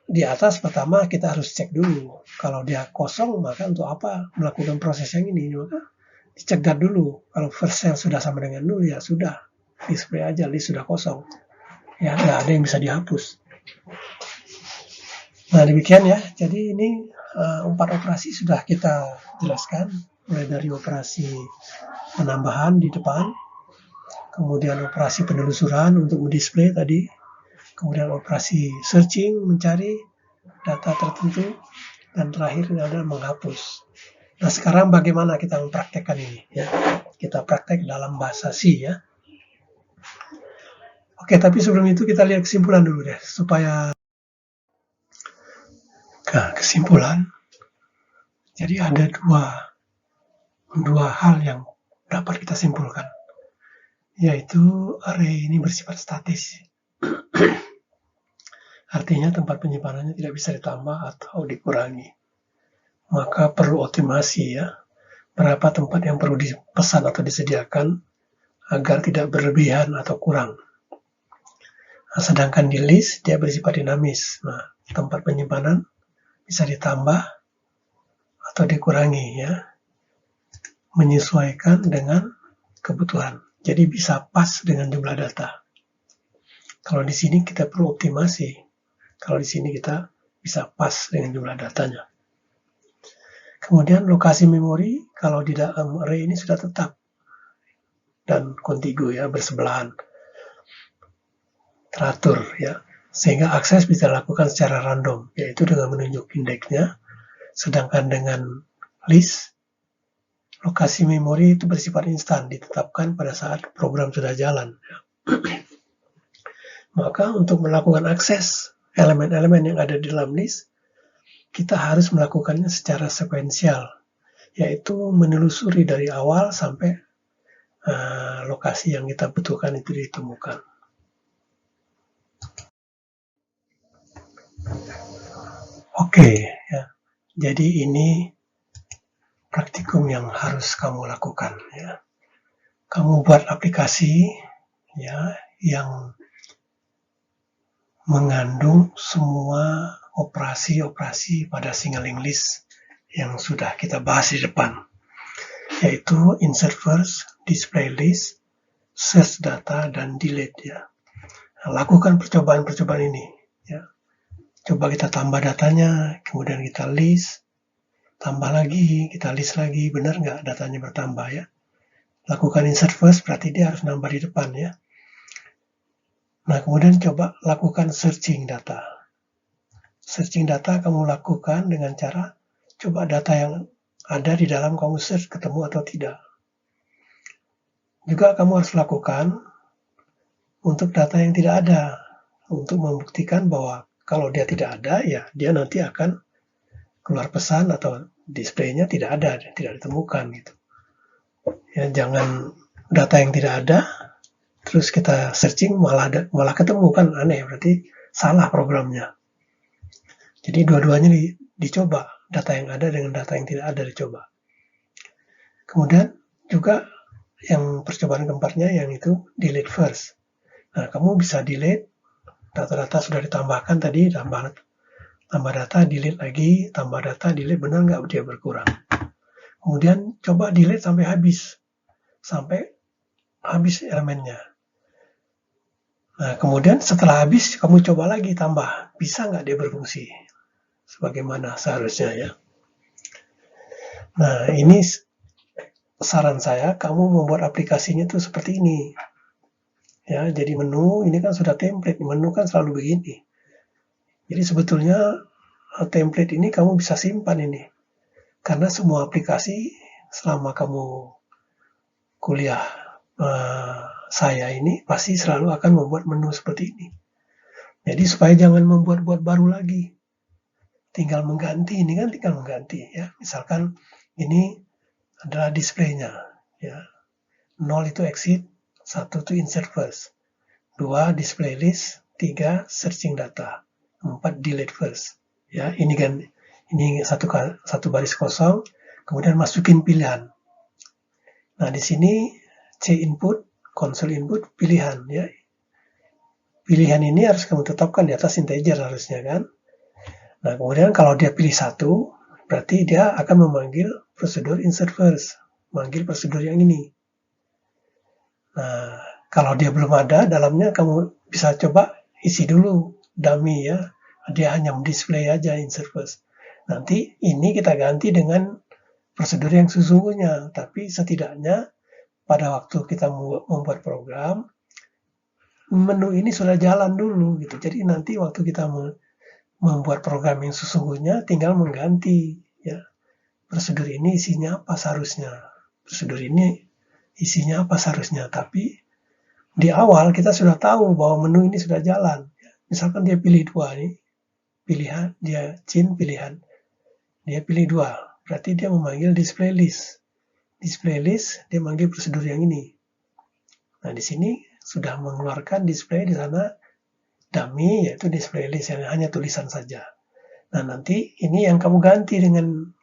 di atas pertama kita harus cek dulu. Kalau dia kosong, maka untuk apa melakukan proses yang ini? Maka dicegat dulu. Kalau first cell sudah sama dengan 0, ya sudah. Display aja, list sudah kosong. Ya, nggak ada yang bisa dihapus. Nah, demikian ya. Jadi ini 4 operasi sudah kita jelaskan. Mulai dari operasi penambahan di depan, kemudian operasi penelusuran untuk mendisplay tadi, kemudian operasi searching, mencari data tertentu, dan terakhir adalah menghapus. Nah, sekarang bagaimana kita mempraktekkan ini? Ya, kita praktek dalam bahasa C ya. Oke, tapi sebelum itu kita lihat kesimpulan dulu deh, supaya kesimpulan. Jadi ada dua hal yang dapat kita simpulkan, yaitu array ini bersifat statis. Artinya tempat penyimpanannya tidak bisa ditambah atau dikurangi. Maka perlu optimasi ya. Berapa tempat yang perlu dipesan atau disediakan agar tidak berlebihan atau kurang. Nah, sedangkan di list dia bersifat dinamis. Nah, tempat penyimpanan bisa ditambah atau dikurangi ya. menyesuaikan dengan kebutuhan. Jadi bisa pas dengan jumlah data. Kalau di sini kita perlu optimasi. Kalau di sini kita bisa pas dengan jumlah datanya. Kemudian lokasi memori, kalau di dalam array ini sudah tetap dan kontigu ya, bersebelahan, teratur ya, sehingga akses bisa dilakukan secara random, yaitu dengan menunjuk indeksnya. Sedangkan dengan list, lokasi memori itu bersifat instan, ditetapkan pada saat program sudah jalan. Maka untuk melakukan akses elemen-elemen yang ada di dalam list, kita harus melakukannya secara sekuensial, yaitu menelusuri dari awal sampai lokasi yang kita butuhkan itu ditemukan. Oke, ya. Jadi ini praktikum yang harus kamu lakukan. Ya. Kamu buat aplikasi ya yang mengandung semua operasi-operasi pada singling list yang sudah kita bahas di depan, yaitu insert first, display list, search data, dan delete ya. Nah, lakukan percobaan-percobaan ini ya. Coba kita tambah datanya, kemudian kita list, tambah lagi, kita list lagi, benar nggak datanya bertambah ya. Lakukan insert first, berarti dia harus nambah di depan ya. Nah, kemudian coba lakukan searching data. Searching data kamu lakukan dengan cara coba data yang ada di dalam kamu search ketemu atau tidak. Juga kamu harus lakukan untuk data yang tidak ada, untuk membuktikan bahwa kalau dia tidak ada, ya dia nanti akan keluar pesan atau display-nya tidak ada, tidak ditemukan gitu. Ya, jangan data yang tidak ada, terus kita searching malah ketemu, kan aneh, berarti salah programnya. Jadi dua-duanya dicoba, data yang ada dengan data yang tidak ada dicoba. Kemudian juga yang percobaan keempatnya yang itu delete first. Nah, kamu bisa delete, data-data sudah ditambahkan tadi, tambah data, delete lagi, tambah data, delete, benar nggak dia berkurang. Kemudian coba delete sampai habis elemennya. Nah, kemudian setelah habis, kamu coba lagi tambah, bisa nggak dia berfungsi sebagaimana seharusnya ya. Nah, ini saran saya, kamu membuat aplikasinya tuh seperti ini. Ya, jadi menu ini kan sudah template, menu kan selalu begini. Jadi sebetulnya template ini kamu bisa simpan ini. Karena semua aplikasi selama kamu kuliah saya ini pasti selalu akan membuat menu seperti ini. Jadi supaya jangan membuat-buat baru lagi. Tinggal mengganti, ini kan tinggal mengganti ya. Misalkan ini adalah display-nya ya. 0 itu exit, 1 itu insert first, 2 display list, 3 searching data, 4 delete first. Ya, ini kan ini satu baris kosong, kemudian masukin pilihan. Nah, di sini C input, console input, pilihan ya. Pilihan ini harus kamu tetapkan di atas integer harusnya kan. Nah, kemudian kalau dia pilih 1, berarti dia akan memanggil prosedur insert first, manggil prosedur yang ini. Nah, kalau dia belum ada, dalamnya kamu bisa coba isi dulu dummy ya. Dia hanya display aja insert first. Nanti ini kita ganti dengan prosedur yang sesungguhnya. Tapi setidaknya pada waktu kita membuat program, menu ini sudah jalan dulu gitu. Jadi nanti waktu kita membuat program yang sesungguhnya, tinggal mengganti ya. Prosedur ini isinya apa seharusnya. Prosedur ini isinya apa seharusnya. Tapi di awal kita sudah tahu bahwa menu ini sudah jalan. Misalkan dia pilih 2 nih, pilihan dia pilihan. Dia pilih 2, berarti dia memanggil display list. Display list dia manggil prosedur yang ini. Nah, di sini sudah mengeluarkan display di sana dummy, yaitu display list yang hanya tulisan saja. Nah, nanti ini yang kamu ganti dengan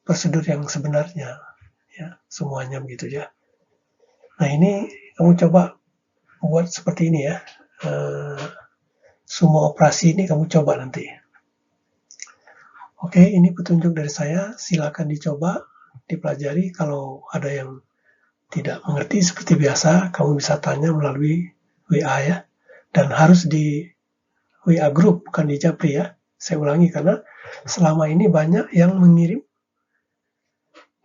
prosedur yang sebenarnya. Ya, semuanya begitu ya. Nah, ini kamu coba buat seperti ini ya. Semua operasi ini kamu coba nanti. Oke, ini petunjuk dari saya. Silakan dicoba. dipelajari. Kalau ada yang tidak mengerti seperti biasa, kamu bisa tanya melalui WA ya. Dan harus di WA group, bukan di Japri ya. Saya ulangi karena selama ini banyak yang mengirim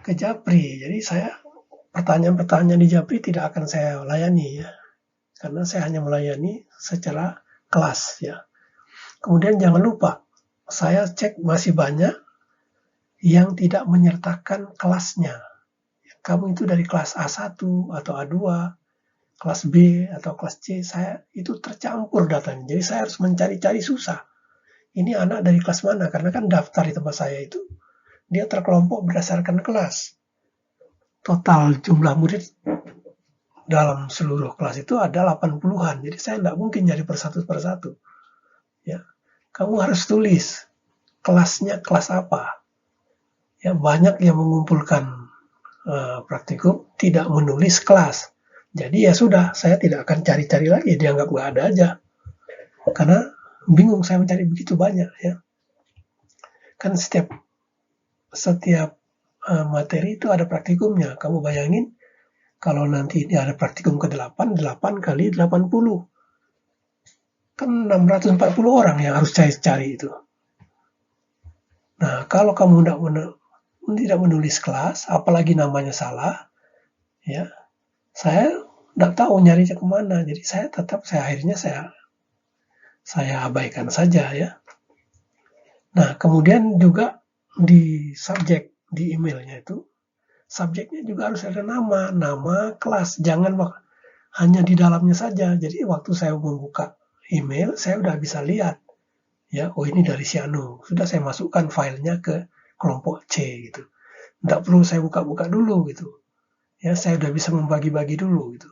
ke Japri. Jadi pertanyaan-pertanyaan di Japri tidak akan saya layani ya. Karena saya hanya melayani secara kelas ya. Kemudian jangan lupa, saya cek masih banyak yang tidak menyertakan kelasnya. Kamu itu dari kelas A1 atau A2, kelas B atau kelas C, saya itu tercampur datanya. Jadi saya harus mencari-cari susah. Ini anak dari kelas mana? Karena kan daftar di tempat saya itu, dia terkelompok berdasarkan kelas. Total jumlah murid dalam seluruh kelas itu ada 80-an. Jadi saya tidak mungkin nyari persatu. Ya, kamu harus tulis kelasnya kelas apa. Ya, banyak yang mengumpulkan praktikum tidak menulis kelas. Jadi ya sudah, saya tidak akan cari-cari lagi, dianggap nggak ada aja. Karena bingung saya mencari begitu banyak ya. Kan setiap materi itu ada praktikumnya. Kamu bayangin kalau nanti ini ada praktikum ke-8, 8 kali 80. Kan 640 orang yang harus cari itu. Nah, kalau kamu tidak menulis kelas, apalagi namanya salah, ya, saya tidak tahu nyarinya kemana. Jadi akhirnya saya abaikan saja ya. Nah, kemudian juga di subjek di emailnya itu, subjeknya juga harus ada nama kelas. Jangan hanya di dalamnya saja. Jadi waktu saya membuka email, saya udah bisa lihat. Ya, oh ini dari si Anu. Sudah saya masukkan filenya ke kelompok C gitu. Tidak perlu saya buka-buka dulu gitu. Ya, saya udah bisa membagi-bagi dulu gitu.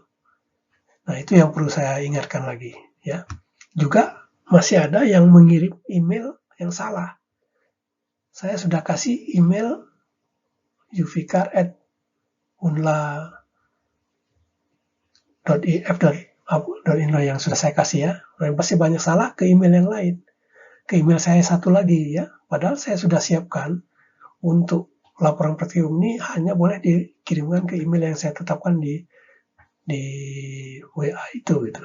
Nah, itu yang perlu saya ingatkan lagi. Ya, juga masih ada yang mengirim email yang salah. Saya sudah kasih email yufikar@unla.if.info yang sudah saya kasih ya. Yang pasti banyak salah ke email yang lain. Ke email saya satu lagi ya. Padahal saya sudah siapkan untuk laporan praktikum ini hanya boleh dikirimkan ke email yang saya tetapkan di WA itu gitu.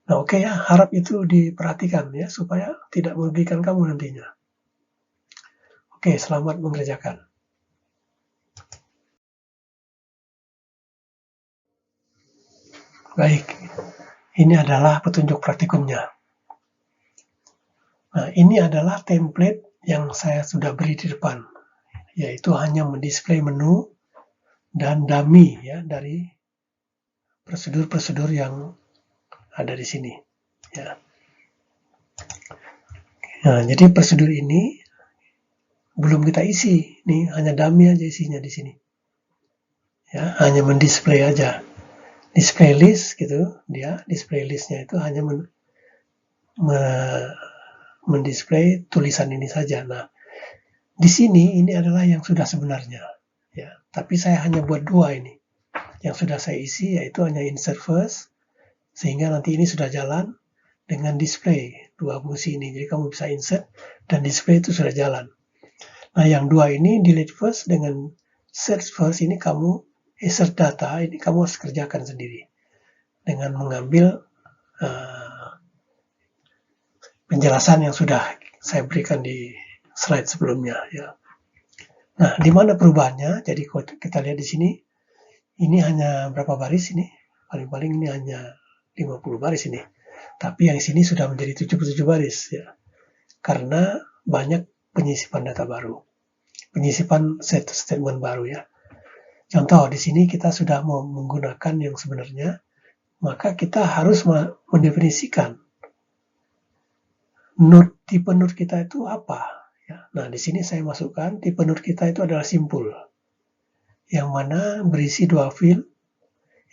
Nah, oke ya, harap itu diperhatikan ya supaya tidak merugikan kamu nantinya. Oke, selamat mengerjakan. Baik, ini adalah petunjuk praktikumnya. Nah, ini adalah template yang saya sudah beri di depan, yaitu hanya mendisplay menu dan dummy ya dari prosedur-prosedur yang ada di sini. Ya. Nah, jadi prosedur ini belum kita isi, ini hanya dummy aja isinya di sini. Ya, hanya mendisplay aja. Display list gitu, dia display listnya itu hanya mendisplay tulisan ini saja. Nah, di sini ini adalah yang sudah sebenarnya. Ya, tapi saya hanya buat dua ini. Yang sudah saya isi yaitu hanya insert first, sehingga nanti ini sudah jalan dengan display dua fungsi ini. Jadi kamu bisa insert dan display itu sudah jalan. Nah, yang dua ini delete first dengan search first ini kamu insert data, ini kamu harus kerjakan sendiri dengan mengambil penjelasan yang sudah saya berikan di slide sebelumnya. Ya. Nah, di mana perubahannya? Jadi kita lihat di sini, ini hanya berapa baris ini? Paling-paling ini hanya 50 baris ini. Tapi yang sini sudah menjadi 77 baris ya. Karena banyak penyisipan data baru. Penyisipan statement baru ya. Contoh, di sini kita sudah mau menggunakan yang sebenarnya, maka kita harus mendefinisikan tipe node kita itu apa. Ya. Nah, di sini saya masukkan tipe node kita itu adalah simpul, yang mana berisi dua field,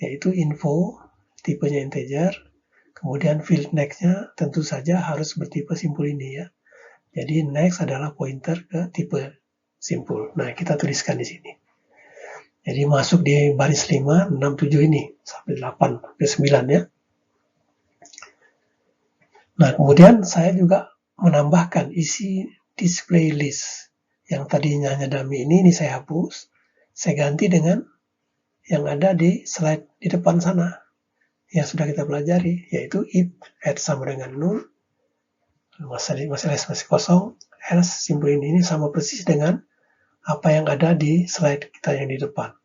yaitu info, tipenya integer, kemudian field next-nya tentu saja harus bertipe simpul ini ya. Jadi next adalah pointer ke tipe simpul. Nah, kita tuliskan di sini. Jadi masuk di baris 5, 6, 7 ini, sampai 8, sampai 9 ya. Nah, kemudian saya juga menambahkan isi display list Yang tadinya hanya dummy ini saya hapus, saya ganti dengan yang ada di slide di depan sana yang sudah kita pelajari, yaitu if add sama dengan 0, masih kosong, else simbol ini sama persis dengan apa yang ada di slide kita yang di depan.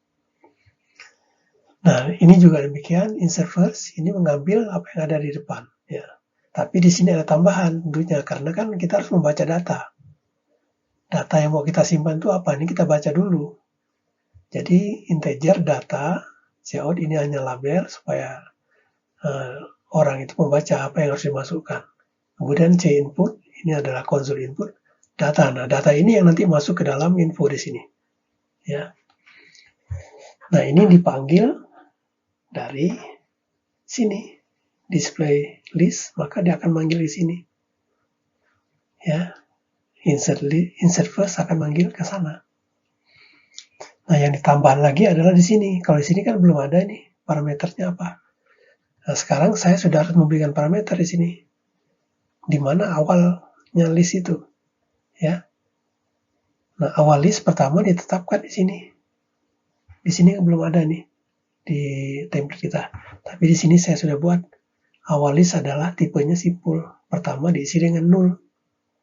Nah, ini juga demikian, insert first ini mengambil apa yang ada di depan, ya. Tapi di sini ada tambahan tentunya, karena kan kita harus membaca data. Data yang mau kita simpan itu apa? Ini kita baca dulu. Jadi integer data cout ini hanya label supaya orang itu membaca apa yang harus dimasukkan. Kemudian c input ini adalah konsol input data. Nah, data ini yang nanti masuk ke dalam info di sini. Ya. Nah, ini dipanggil dari sini display list, maka dia akan manggil di sini. Ya. Insert first akan manggil ke sana. Nah, yang ditambah lagi adalah di sini. Kalau di sini kan belum ada nih parameternya apa. Nah, sekarang saya sudah harus memberikan parameter di sini. Di mana awalnya list itu. Ya. Nah, awal list pertama ditetapkan di sini. Di sini belum ada nih di template kita. Tapi di sini saya sudah buat awal list adalah tipenya simpul. Pertama diisi dengan 0.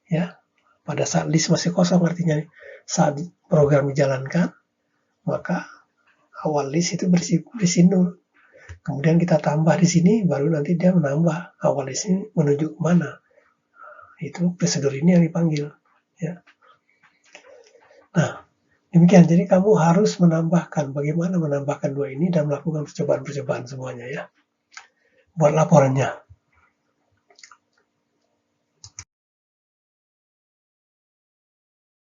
Ya. Pada saat list masih kosong, artinya saat program dijalankan, maka awal list itu berisi 0. Kemudian kita tambah di sini, baru nanti dia menambah awal list ini menuju ke mana. Itu prosedur ini yang dipanggil. Ya. Nah, demikian. Jadi kamu harus menambahkan, bagaimana menambahkan dua ini dan melakukan percobaan-percobaan semuanya ya. Buat laporannya.